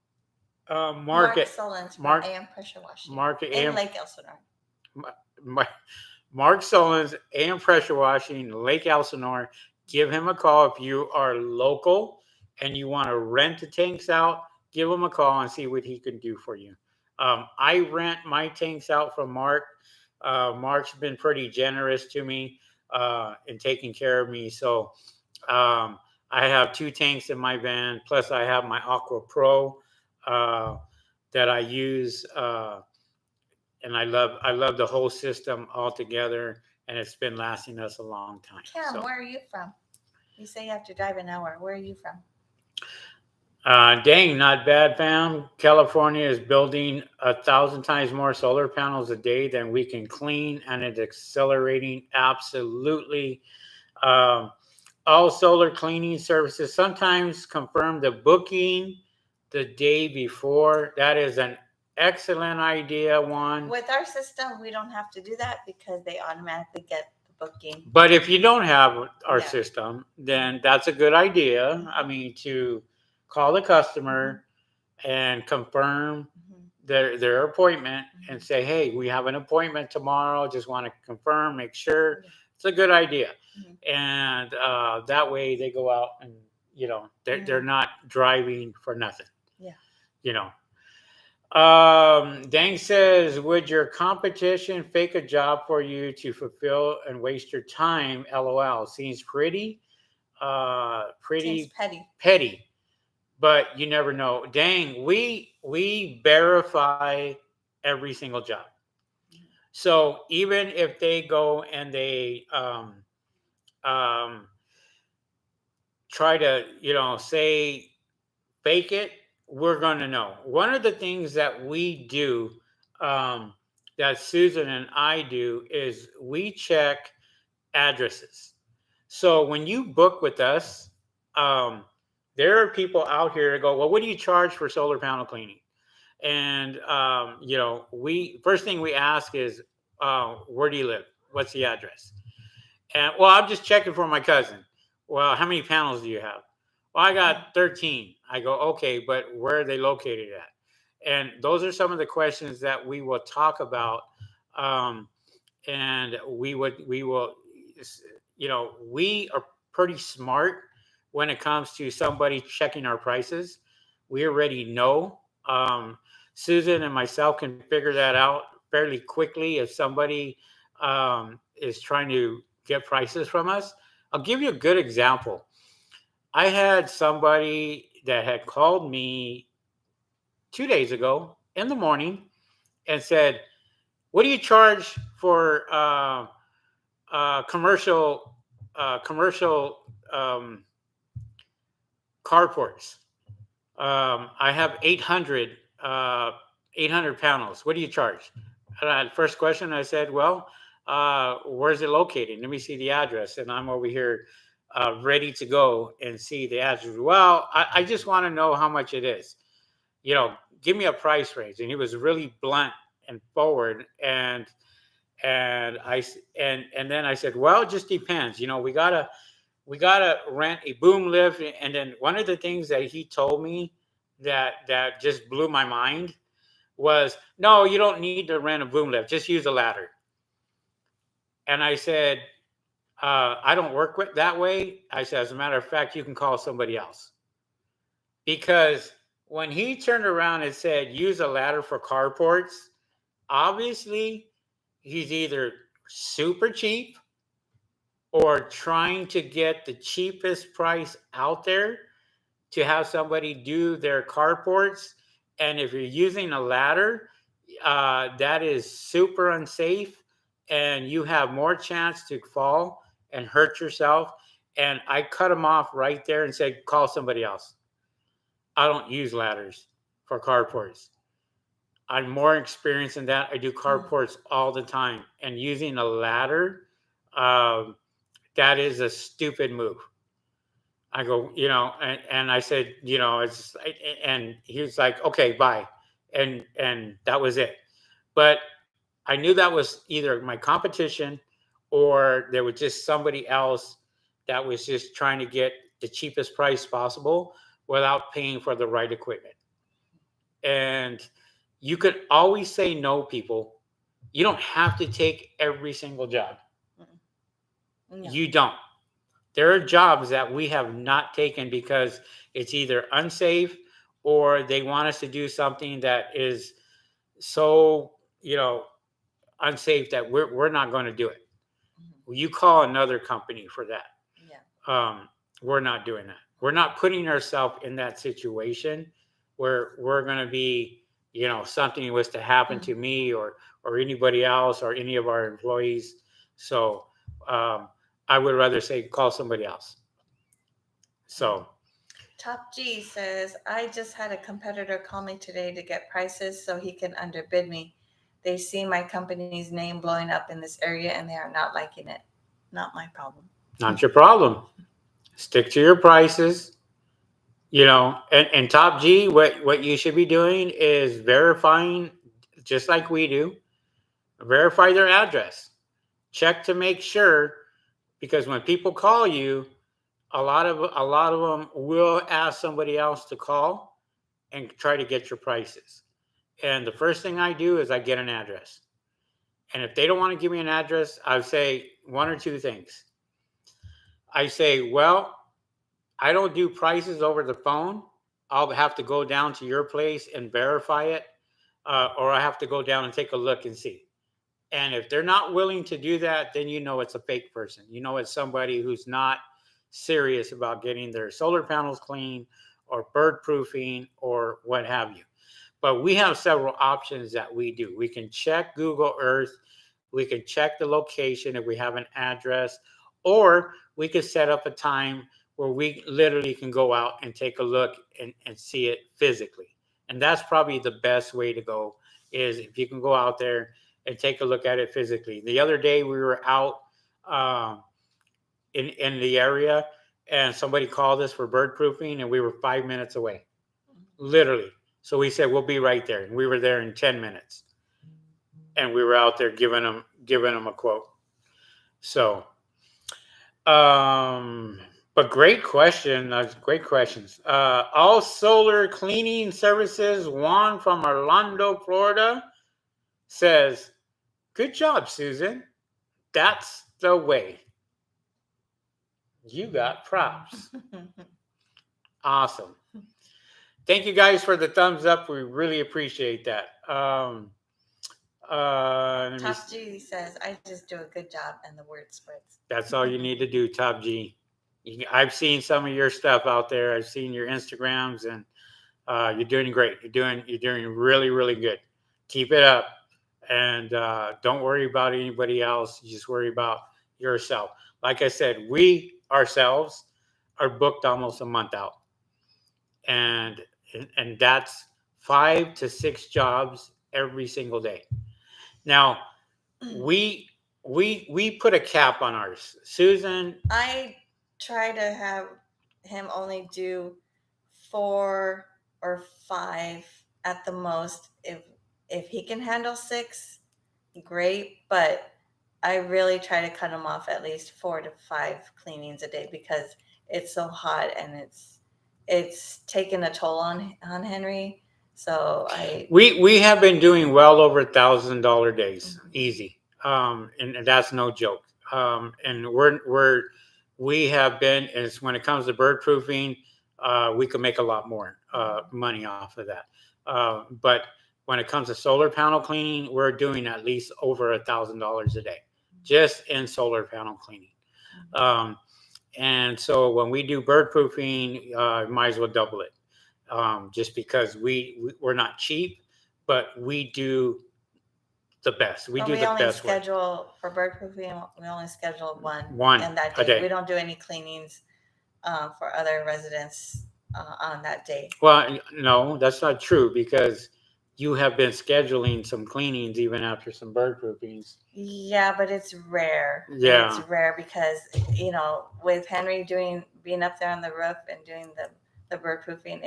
Mark Sullins from Mark AM Pressure Washing Market in AM Lake Elsinore. Mark Sullins, AM Pressure Washing, Lake Elsinore. Give him a call if you are local and you want to rent the tanks out. Give him a call and see what he can do for you. I rent my tanks out from Mark. Mark's been pretty generous to me in taking care of me. So I have 2 tanks in my van, plus I have my Aqua Pro that I use, and I love the whole system altogether, and it's been lasting us a long time. Cam, so, where are you from? You say you have to drive an hour. Where are you from? Dang, not bad, fam. California is building 1,000 times more solar panels a day than we can clean, and it's accelerating absolutely. All solar cleaning services sometimes confirm the booking the day before. That is an excellent idea, Juan. With our system, we don't have to do that because they automatically get the booking. But if you don't have our system, then that's a good idea. I mean, to call the customer and confirm their appointment and say, hey, we have an appointment tomorrow. Just want to confirm, make sure. It's a good idea. And that way they go out and, they're not driving for nothing. Yeah. Dang says, would your competition fake a job for you to fulfill and waste your time? LOL. Seems pretty Seems petty, but you never know. Dang, we verify every single job. So even if they go and they try to, say fake it, we're going to know. One of the things that we do, that Susan and I do, is we check addresses. So when you book with us, there are people out here that go, well, what do you charge for solar panel cleaning? And, first thing we ask is, where do you live? What's the address? And, well, I'm just checking for my cousin. Well, how many panels do you have? Well, I got 13. I go, okay, but where are they located at? And those are some of the questions that we will talk about. And we will, we are pretty smart when it comes to somebody checking our prices. We already know. Susan and myself can figure that out fairly quickly if somebody is trying to get prices from us. I'll give you a good example. I had somebody that had called me 2 days ago in the morning and said, what do you charge for commercial carports? I have 800 panels. What do you charge? First question I said, well, where's it located? Let me see the address. And I'm over here ready to go and see the address. Well, I just want to know how much it is. Give me a price range. And he was really blunt and forward. And then I said, well, it just depends. We gotta rent a boom lift. And then one of the things that he told me that just blew my mind was, no, you don't need to rent a boom lift. Just use a ladder. And I said, I don't work with that way. I said, as a matter of fact, you can call somebody else. Because when he turned around and said, use a ladder for carports, obviously he's either super cheap or trying to get the cheapest price out there to have somebody do their carports. And if you're using a ladder, that is super unsafe, and you have more chance to fall and hurt yourself. And I cut him off right there and said, call somebody else. I don't use ladders for carports. I'm more experienced in that. I do carports all the time, and using a ladder, um, that is a stupid move. I go, and I said, and he was like, okay, bye. And that was it. But I knew that was either my competition or there was just somebody else that was just trying to get the cheapest price possible without paying for the right equipment. And you could always say no, people. You don't have to take every single job. No. You don't. There are jobs that we have not taken because it's either unsafe or they want us to do something that is so, unsafe that we're not going to do it. You call another company for that. Yeah. We're not doing that. We're not putting ourselves in that situation where we're going to be, something was to happen to me or anybody else or any of our employees. So I would rather say call somebody else. So Top G says, I just had a competitor call me today to get prices so he can underbid me. They see my company's name blowing up in this area and they are not liking it. Not my problem. not your problem. Stick to your prices. And Top G, what you should be doing is verifying, just like we do, verify their address. Check to make sure, because when people call you, a lot of them will ask somebody else to call and try to get your prices. And the first thing I do is I get an address. And if they don't want to give me an address, I say one or two things. I say, well, I don't do prices over the phone. I'll have to go down to your place and verify it, or I have to go down and take a look and see. And if they're not willing to do that, then it's a fake person. It's somebody who's not serious about getting their solar panels clean or bird proofing or what have you. But we have several options that we do. We can check Google Earth. We can check the location if we have an address, or we could set up a time where we literally can go out and take a look and see it physically. And that's probably the best way to go, is if you can go out there and take a look at it physically. The other day we were out in the area and somebody called us for bird proofing and we were 5 minutes away, literally. So we said, we'll be right there. And we were there in 10 minutes. And we were out there giving them a quote. So, but great question. Great questions. All solar cleaning services. Juan from Orlando, Florida says, good job, Susan. That's the way. You got props. Awesome. Thank you guys for the thumbs up. We really appreciate that. Top G says, I just do a good job and the word spreads. That's all you need to do, Top G. I've seen some of your stuff out there. I've seen your Instagrams, and you're doing great. You're doing really, really good. Keep it up, and don't worry about anybody else. You just worry about yourself. Like I said, we ourselves are booked almost a month out, and that's 5 to 6 jobs every single day. Now, we put a cap on ours. Susan, I try to have him only do 4 or 5 at the most. If he can handle 6, great. But I really try to cut him off at least 4 to 5 cleanings a day because it's so hot and it's taken a toll on Henry. So we have been doing well over $1,000 days, easy, and that's no joke. And we have been, as when it comes to bird proofing, we can make a lot more money off of that. But when it comes to solar panel cleaning, we're doing at least over $1,000 a day just in solar panel cleaning. And so when we do bird proofing, might as well double it, just because we're not cheap, but we do the best. We But do we the only best work. schedule for bird proofing. We only schedule one One and that a day. day. We don't do any cleanings for other residents on that day. Well, no, that's not true because you have been scheduling some cleanings even after some bird proofings. Yeah, but it's rare. Yeah. It's rare because, with Henry being up there on the roof and doing the bird proofing,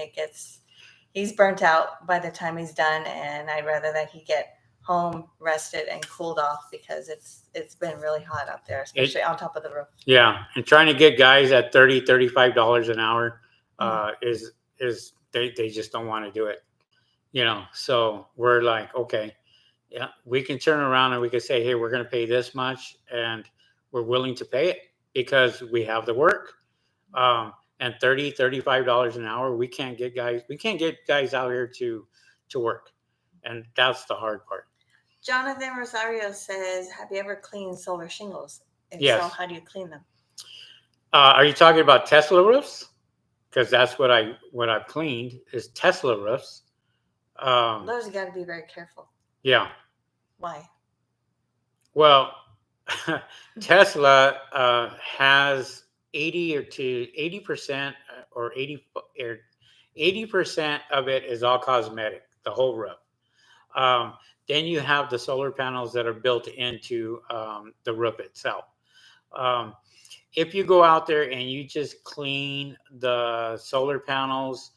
he's burnt out by the time he's done, and I'd rather that he get home rested and cooled off because it's been really hot out there, especially on top of the roof. Yeah, and trying to get guys at $35 an hour is they just don't want to do it. So we're like, okay, yeah, we can turn around and we can say, hey, we're going to pay this much, and we're willing to pay it because we have the work. And $35 an hour, we can't get guys out here to work, and that's the hard part. Jonathan Rosario says, have you ever cleaned solar shingles? If Yes. so, how do you clean them? Are you talking about Tesla roofs? Because that's what I've cleaned is Tesla roofs. Those you got to be very careful. Yeah. Why? Well, Tesla has 80% or 80% of it is all cosmetic, the whole roof. Then you have the solar panels that are built into the roof itself. If you go out there and you just clean the solar panels,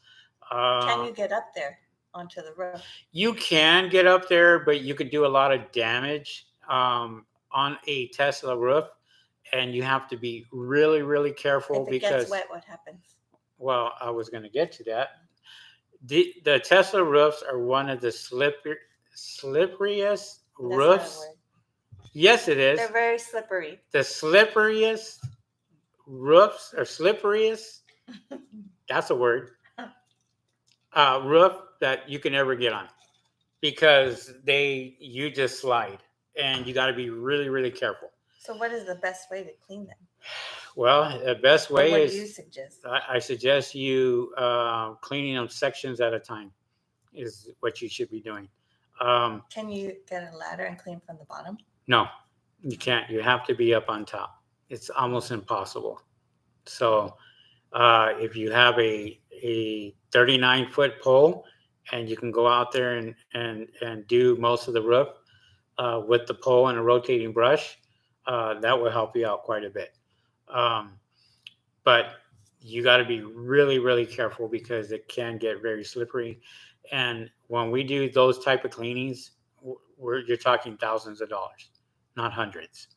can you get up there onto the roof? You can get up there, but you could do a lot of damage on a Tesla roof, and you have to be really, really careful If it because gets wet, what happens? Well, I was going to get to that. The Tesla roofs are one of the slipperiest roofs. Yes, it is. They're very slippery. The slipperiest roofs or slipperiest. That's a word. Roof that you can ever get on because you just slide and you got to be really, really careful. So what is the best way to clean them? Well, the best way what is do you suggest? I suggest you cleaning them sections at a time is what you should be doing. Can you get a ladder and clean from the bottom? No, you can't. You have to be up on top. It's almost impossible. So if you have a 39-foot pole and you can go out there and do most of the roof with the pole and a rotating brush, that will help you out quite a bit. But you got to be really, really careful because it can get very slippery. And when we do those type of cleanings, you're talking thousands of dollars, not hundreds,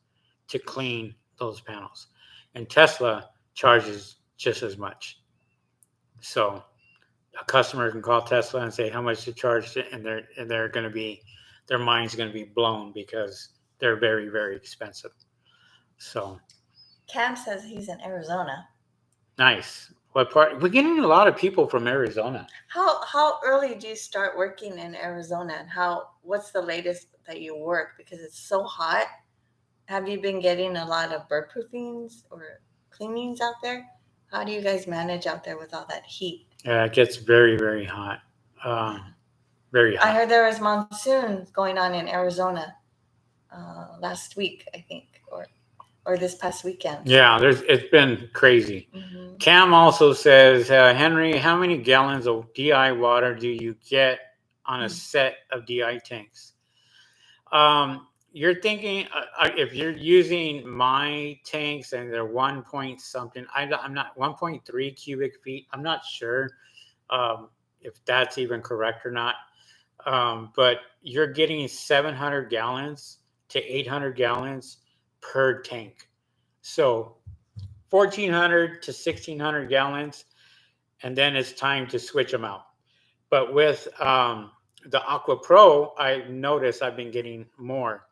to clean those panels. And Tesla charges just as much. So a customer can call Tesla and say how much to charge, and they're going to be, their mind's going to be blown because they're very, very expensive. So Cam says he's in Arizona. Nice. What part? We're getting a lot of people from Arizona. How early do you start working in Arizona, and what's the latest that you work? Because it's so hot. Have you been getting a lot of bird proofings or cleanings out there? How do you guys manage out there with all that heat? Yeah, it gets very, very hot. Very hot. I heard there was monsoon going on in Arizona last week, I think, or this past weekend. Yeah, it's been crazy. Mm-hmm. Cam also says, Henry, how many gallons of DI water do you get on a set of DI tanks? You're thinking if you're using my tanks and they're 1 point something, I'm not 1.3 cubic feet. I'm not sure if that's even correct or not. But you're getting 700 gallons to 800 gallons per tank. So 1,400 to 1,600 gallons, and then it's time to switch them out. But with the Aqua Pro, I noticed I've been getting more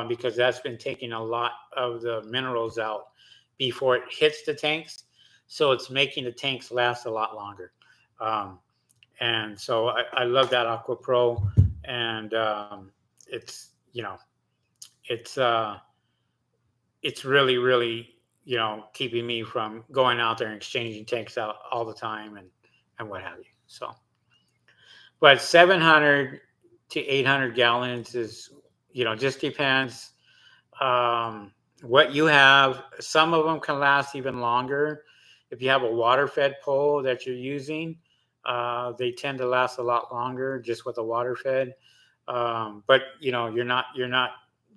because that's been taking a lot of the minerals out before it hits the tanks. So it's making the tanks last a lot longer. And so I love that Aqua Pro. and it's it's it's really really keeping me from going out there and exchanging tanks out all the time and what have you. So, but 700 to 800 gallons is just depends what you have. Some of them can last even longer. If you have a water fed pole that you're using, they tend to last a lot longer just with a water fed. But you're not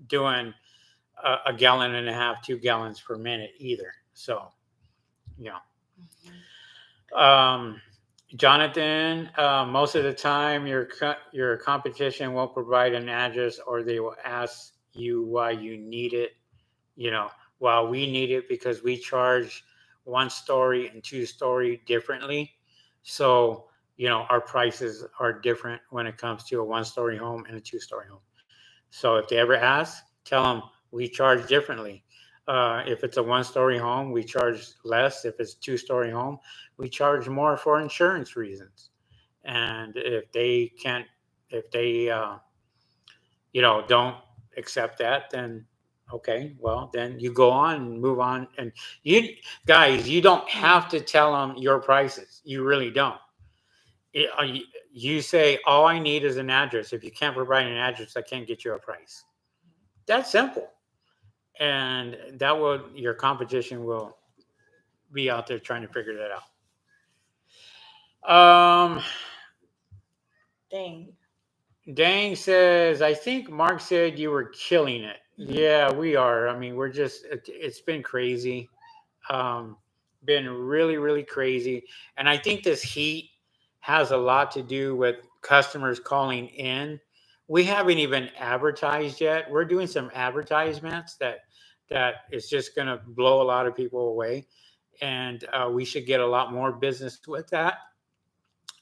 doing a gallon and a half, 2 gallons per minute either. So, you know. Um, Jonathan, most of the time your competition won't provide an address, or they will ask you why you need it. While we need it because we charge 1 story and 2 story differently. So, our prices are different when it comes to a 1 story home and a 2 story home. So if they ever ask, tell them we charge differently. If it's a 1 story home, we charge less. If it's 2 story home, we charge more for insurance reasons. And if they don't accept that, then okay, well, then you go on and move on. And you guys, you don't have to tell them your prices. You really don't. You say, all I need is an address. If you can't provide an address, I can't get you a price. That's simple. And your competition will be out there trying to figure that out. Dang. Dang says, I think Mark said you were killing it. Yeah, we are. I mean, it's been crazy. Been really, really crazy. And I think this heat has a lot to do with customers calling in. We haven't even advertised yet. We're doing some advertisements that is just going to blow a lot of people away. And we should get a lot more business with that.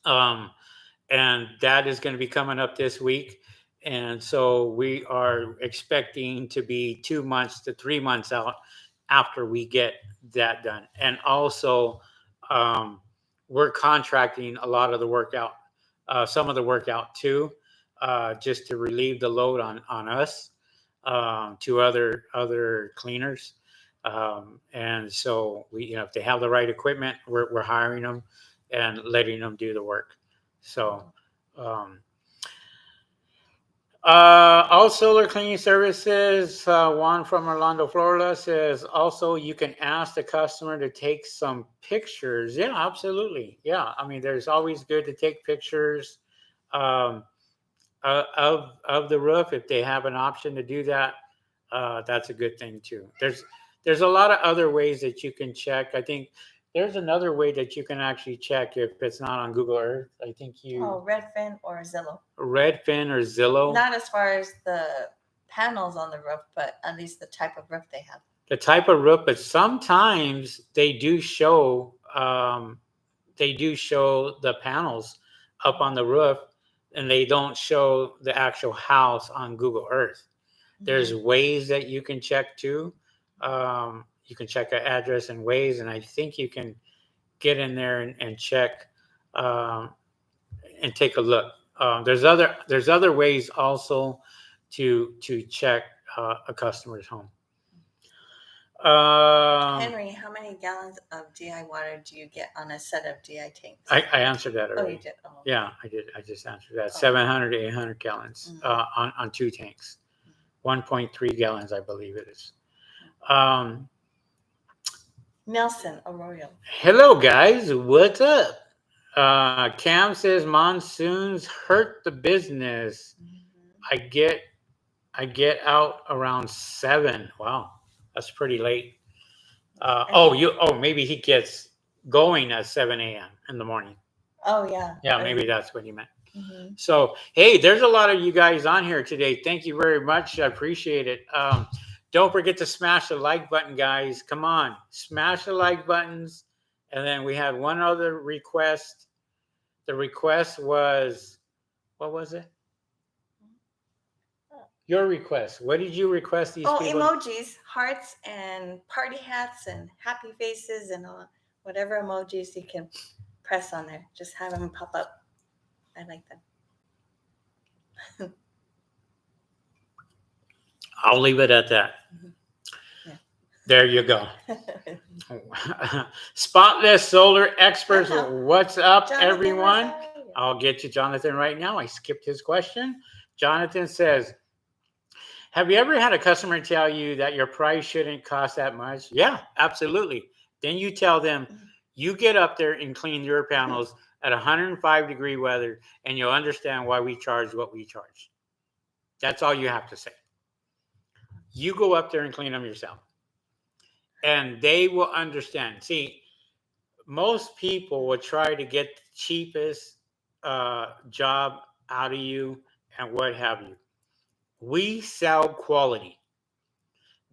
And that is going to be coming up this week. And so we are expecting to be 2 months to 3 months out after we get that done. And also, we're contracting a lot of the work out, some of the work out too, just to relieve the load on us, to other cleaners. And so if they have the right equipment, we're hiring them and letting them do the work. So, all solar cleaning services. Juan from Orlando, Florida says also you can ask the customer to take some pictures. Yeah, absolutely. Yeah, I mean, there's always good to take pictures of the roof if they have an option to do that. That's a good thing too. There's a lot of other ways that you can check. I think there's another way that you can actually check if it's not on Google Earth. I think Redfin or Zillow. Redfin or Zillow. Not as far as the panels on the roof, but at least the type of roof they have. The type of roof, but sometimes they do show the panels up on the roof, and they don't show the actual house on Google Earth. There's ways that you can check too. You can check an address in ways, and I think you can get in there and check and take a look. There's other ways also to check a customer's home. Henry, how many gallons of DI water do you get on a set of DI tanks? I answered that already. Oh, you did? Oh. Yeah, I did. I just answered that. 700 to 800 gallons on 2 tanks. 1.3 gallons, I believe it is. Nelson Arroyo. Hello, guys. What's up? Cam says monsoons hurt the business. I get out around 7. Wow, that's pretty late. Maybe he gets going at 7 a.m. in the morning. Oh yeah. Yeah, maybe that's what he meant. So, hey, there's a lot of you guys on here today. Thank you very much. I appreciate it. Don't forget to smash the like button, guys. Come on, smash the like buttons. And then we had one other request. The request was, what was it? Your request. What did you request these people? Emojis, hearts and party hats and happy faces and whatever emojis you can press on there. Just have them pop up. I like them. I'll leave it at that. Yeah. There you go. Spotless Solar Experts, what's up, Jonathan, everyone? what's up? I'll get to Jonathan right now. I skipped his question. Jonathan says, have you ever had a customer tell you that your price shouldn't cost that much? Yeah, absolutely. Then you tell them, you get up there and clean your panels at 105-degree weather, and you'll understand why we charge what we charge. That's all you have to say. You go up there and clean them yourself, and they will understand. See, most people will try to get the cheapest job out of you and what have you. We sell quality.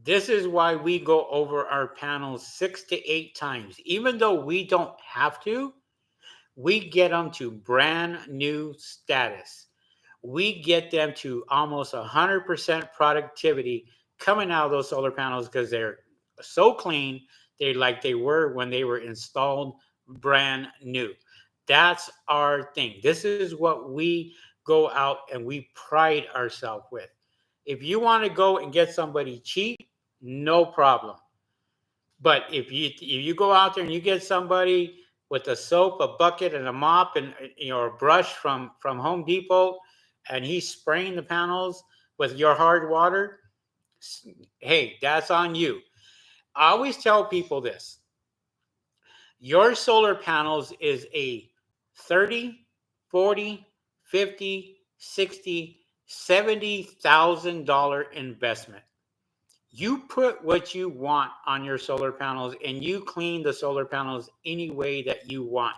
This is why we go over our panels 6 to 8 times. Even though we don't have to, we get them to brand new status. We get them to almost 100% productivity coming out of those solar panels because they're so clean, they like they were when they were installed brand new. That's our thing. This is what we go out and we pride ourselves with. If you want to go and get somebody cheap, no problem. But if you go out there and you get somebody with a soap, a bucket, and a mop, and a brush from Home Depot, and he's spraying the panels with your hard water, hey, that's on you. I always tell people this. Your solar panels is a 30, 40, 50, 60, $70,000 investment. You put what you want on your solar panels and you clean the solar panels any way that you want.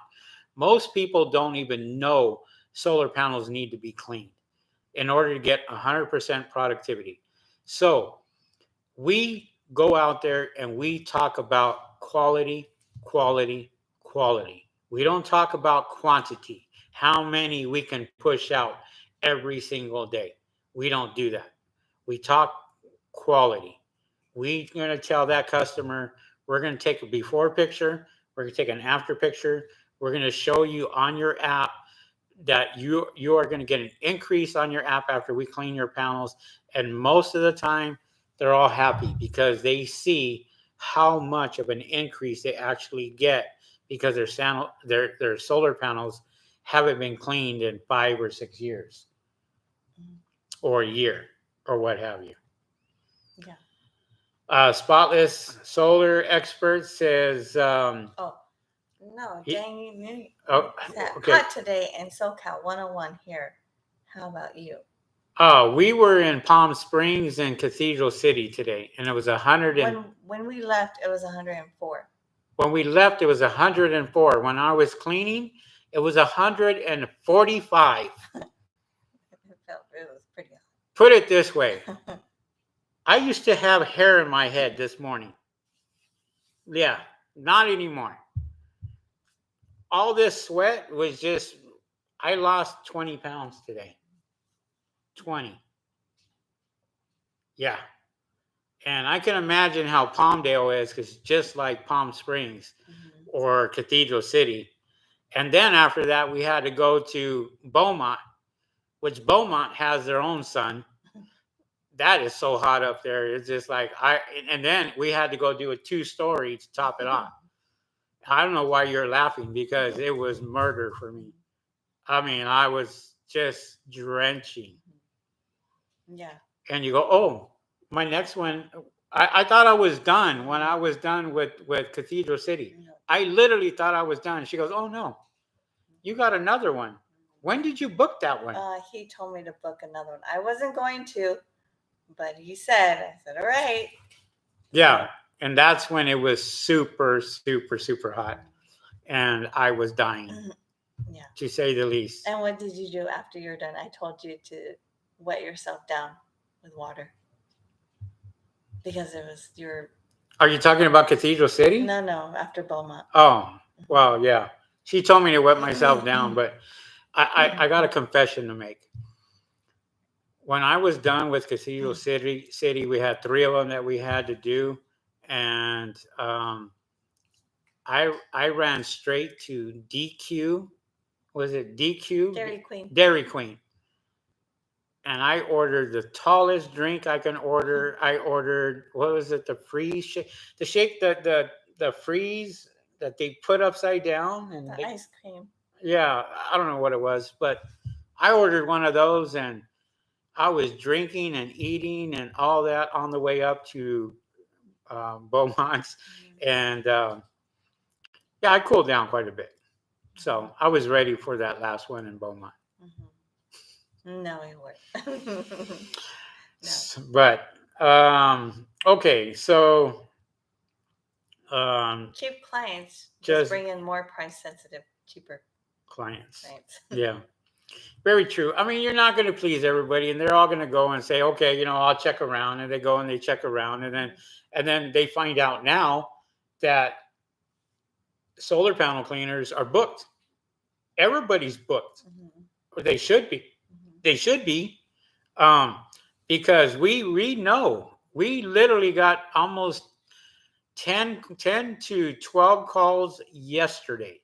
Most people don't even know solar panels need to be cleaned in order to get 100% productivity. So we go out there and we talk about quality, quality, quality. We don't talk about quantity, how many we can push out every single day. We don't do that. We talk quality. We're going to tell that customer, we're going to take a before picture, we're going to take an after picture, we're going to show you on your app that you are going to get an increase on your app after we clean your panels. And most of the time, they're all happy because they see how much of an increase they actually get because their solar panels haven't been cleaned in 5 or 6 years or a year or what have you. Yeah. Spotless Solar Expert says, No, dang, it's hot today in SoCal 101 here. How about you? We were in Palm Springs and Cathedral City today, and it was 100. When we left, it was 104. When we left, it was 104. When I was cleaning, it was 145. It was pretty hot. Put it this way. I used to have hair in my head this morning. Yeah, not anymore. All this sweat was just, I lost 20 pounds today. 20. Yeah. And I can imagine how Palmdale is, because just like Palm Springs or Cathedral City. And then after that, we had to go to Beaumont, which Beaumont has their own sun. That is so hot up there. It's just like, and then we had to go do a 2-story to top it off. I don't know why you're laughing, because it was murder for me. I mean, I was just drenching. Yeah. And you go, oh, my next one, I thought I was done when I was done with Cathedral City. I literally thought I was done. She goes, oh, no, you got another one. When did you book that one? He told me to book another one. I wasn't going to, but he said, I said, all right. Yeah. And that's when it was super, super, super hot. And I was dying, to say the least. And what did you do after you're done? I told you to wet yourself down with water. Because it was your... Are you talking about Cathedral City? No, after Beaumont. Oh, well, yeah. She told me to wet myself down, but I got a confession to make. When I was done with Cathedral City, we had 3 of them that we had to do. And I ran straight to DQ. Was it DQ? Dairy Queen. Dairy Queen. and I ordered the tallest drink I can order. I ordered, what was it? The freeze shake, the shake that the freeze that they put upside down and The ice cream. yeah, I don't know what it was, but I ordered one of those and I was drinking and eating and all that on the way up to Beaumont's, and yeah, I cooled down quite a bit. So I was ready for that last one in Beaumont. No, it weren't. No. But okay, so Cheap clients Just- just bring in more price sensitive, cheaper clients, clients. yeah, very true. I mean, you're not going to please everybody, and they're all going to go and say, okay, I'll check around, and they go and they check around, and then they find out now that solar panel cleaners are booked. Everybody's booked, or they should be. They should be, because we know we literally got almost 10 to 12 calls yesterday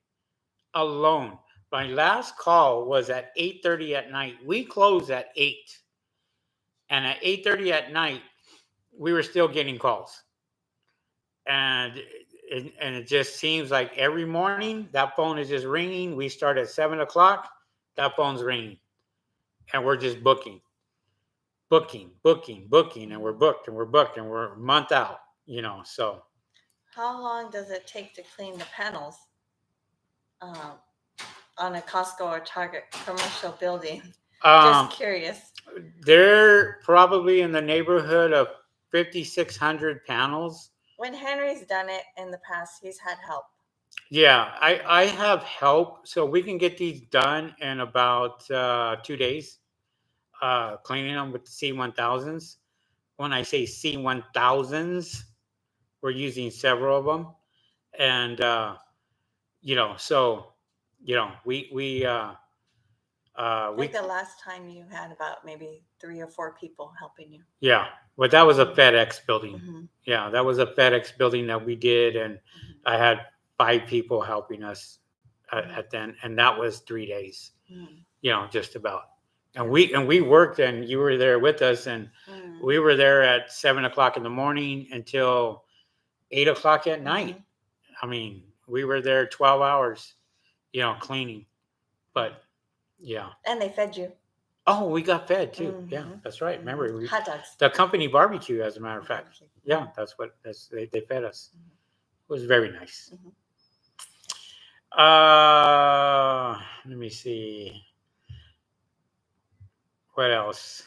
alone. My last call was at 8:30 at night. We closed at 8, and at 8:30 at night we were still getting calls, and it just seems like every morning that phone is just ringing. We start at 7 o'clock, that phone's ringing, and we're just booking, and we're booked, and we're booked, and we're a month out. So How long does it take to clean the panels on a Costco or Target commercial building? Just curious. They're probably in the neighborhood of 5,600 panels. When Henry's done it in the past, he's had help. Yeah, I have help, so we can get these done in about 2 days. Cleaning them with the C1000s. When I say C1000s, we're using several of them, and we Like the last time you had about maybe 3 or 4 people helping you. yeah, but that was a FedEx building. Mm-hmm. Yeah, that was a FedEx building that we did, and I had 5 people helping us at then, and that was 3 days. Just about. And we worked, and you were there with us, and we were there at 7 o'clock in the morning until 8 o'clock at night. I mean, we were there 12 hours, cleaning. But yeah. And they fed you. Oh, we got fed too. Yeah, that's right. Remember, Hot dogs. The company barbecue, as a matter of fact. Yeah, they fed us. It was very nice. Let me see. What else?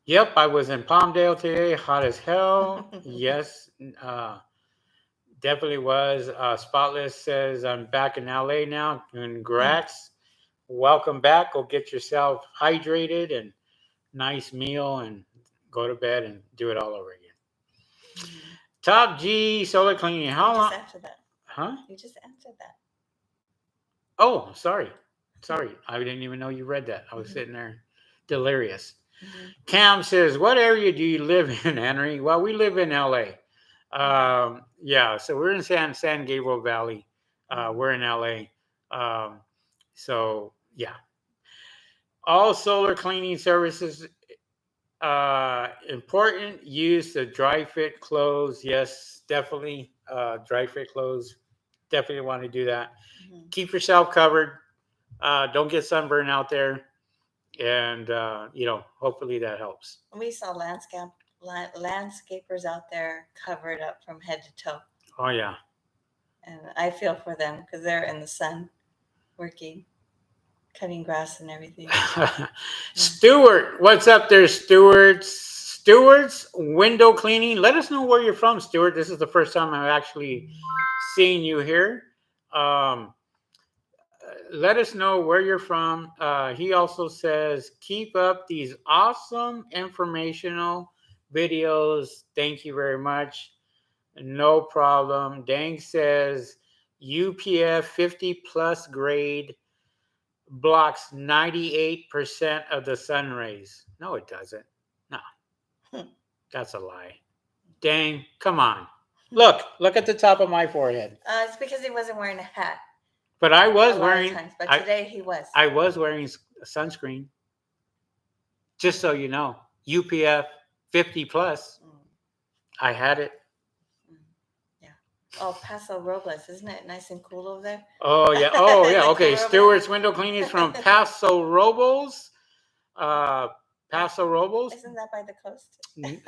Yep, I was in Palmdale today. Hot as hell. Yes, definitely was. Spotless says, I'm back in LA now. Congrats. Welcome back. Go get yourself hydrated and nice meal and go to bed and do it all over again. Top G solar cleaning. How long? You just answered that. Huh? You just answered that. Oh, sorry. I didn't even know you read that. I was sitting there delirious. Cam says, what area do you live in, Henry? Well, we live in LA. Yeah, so we're in San Gabriel Valley. We're in LA. So yeah. All solar cleaning services important. Use the dry fit clothes. Yes, definitely. Dry fit clothes. Definitely want to do that. Keep yourself covered. Don't get sunburned out there. And hopefully that helps. We saw landscapers out there covered up from head to toe. Oh yeah. And I feel for them because they're in the sun working, cutting grass and everything. Stuart, what's up there, Stuart? Stuart's window cleaning. Let us know where you're from, Stuart. This is the first time I've actually seen you here. Let us know where you're from. He also says, keep up these awesome informational videos. Thank you very much. No problem. Dang says, UPF 50 plus grade blocks 98% of the sun rays. No, it doesn't. No, that's a lie. Dang, come on. Look at the top of my forehead. It's because he wasn't wearing a hat. But I was wearing. Times, but today he was. I was wearing sunscreen. Just so you know, UPF 50 plus. Mm, I had it. mm, yeah. Oh, Paso Robles, isn't it nice and cool over there? Oh yeah. Oh yeah. Like Okay. Robles? Stewart's Window Cleaning is from Paso Robles. Paso Robles. Isn't that by the coast? N-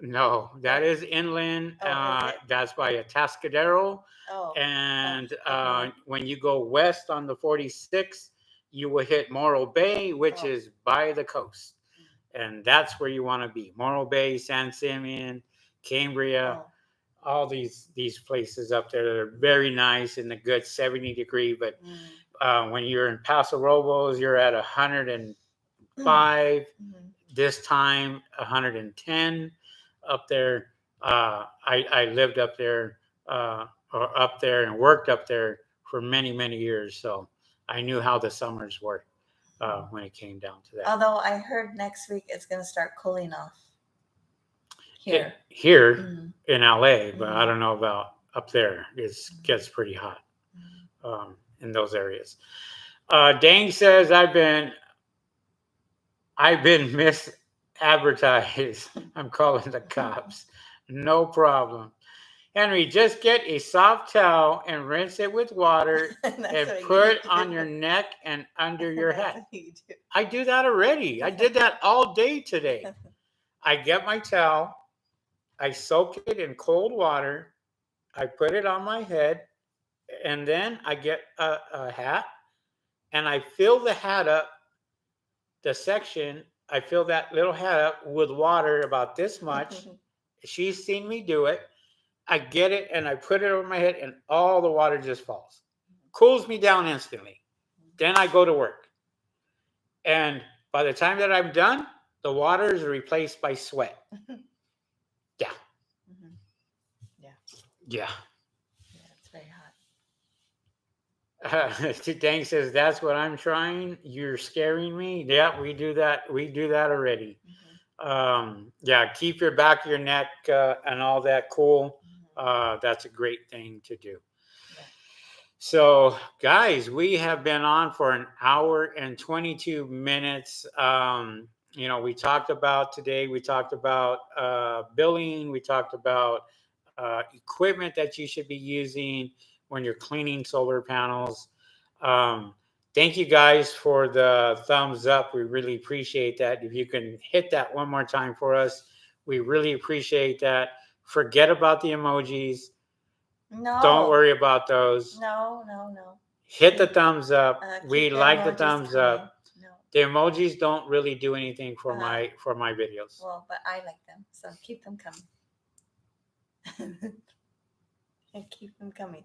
No, that is inland. Oh, is it? That's by Atascadero. Oh, And up north. when you go west on the 46, you will hit Morro Bay, which Oh. is by the coast. And that's where you want to be. Morro Bay, San Simeon, Cambria, Oh, all these places up there that are very nice in the good 70 degree. But mm, when you're in Paso Robles, you're at 105. mhm. This time 110 up there. I lived up there or up there and worked up there for many years, so I knew how the summers were when it came down to that. Although I heard next week it's going to start cooling off here. Here Mhm, in LA, but I Mhm. don't know about up there. It gets pretty hot mhm. in those areas. Dane says I've been misadvertised. I'm calling the cops. No problem. Henry, just get a soft towel and rinse it with water That's and what you put do. on your neck and under your That's head. what you do. I do that already. I did that all day today. I get my towel, I soak it in cold water, I put it on my head, and then I get a hat and I fill the hat up, the section, I fill that little hat up with water about this much. She's seen me do it. I get it and I put it over my head, and all the water just falls. Cools me down instantly. Then I go to work. And by the time that I'm done, the water is replaced by sweat. Yeah. Mhm. Yeah. Yeah, it's very hot. Dang says, that's what I'm trying. You're scaring me. Yeah, we do that. We do that already. Yeah, keep your back of your neck and all that cool. That's a great thing to do. Yeah. So, guys, we have been on for an hour and 22 minutes. We talked about today, we talked about billing, we talked about equipment that you should be using when you're cleaning solar panels. Thank you guys for the thumbs up. We really appreciate that. If you can hit that one more time for us, we really appreciate that. Forget about the emojis. No. Don't worry about those. No. Hit the thumbs up. We Keep the like the emojis thumbs coming. up. No. The emojis don't really do anything for my videos. Well, but I like them, so keep them coming. And keep them coming.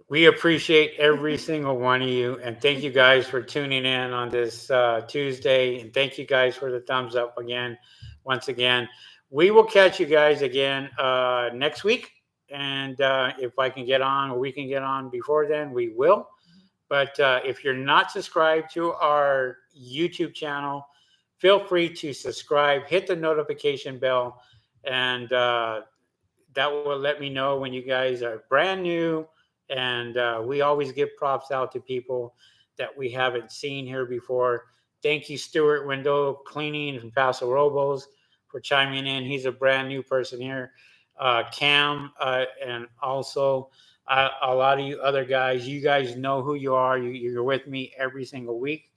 We appreciate every single one of you, and thank you guys for tuning in on this Tuesday, and thank you guys for the thumbs up again. Once again, we will catch you guys again next week, and if I can get on or we can get on before then, we will. But if you're not subscribed to our YouTube channel, feel free to subscribe, hit the notification bell, and that will let me know when you guys are brand new. And we always give props out to people that we haven't seen here before. Thank you, Stewart Window Cleaning from Paso Robles, for chiming in. He's a brand new person here. Cam, and also a lot of you other guys. You guys know who you are. You're with me every single week.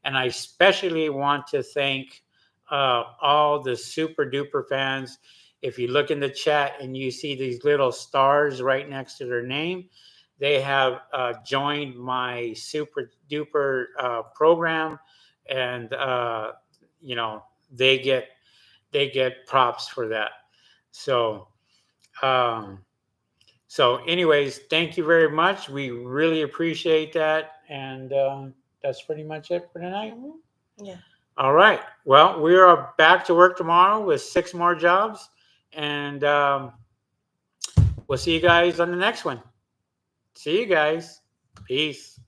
And I especially want to thank all the super duper fans. If you look in the chat and you see these little stars right next to their name, they have joined my super duper program, and they get props for that. So, anyways, thank you very much. We really appreciate that, and that's pretty much it for tonight. Yeah. All right. Well, we are back to work tomorrow with 6 more jobs, and we'll see you guys on the next one. See you guys. Peace.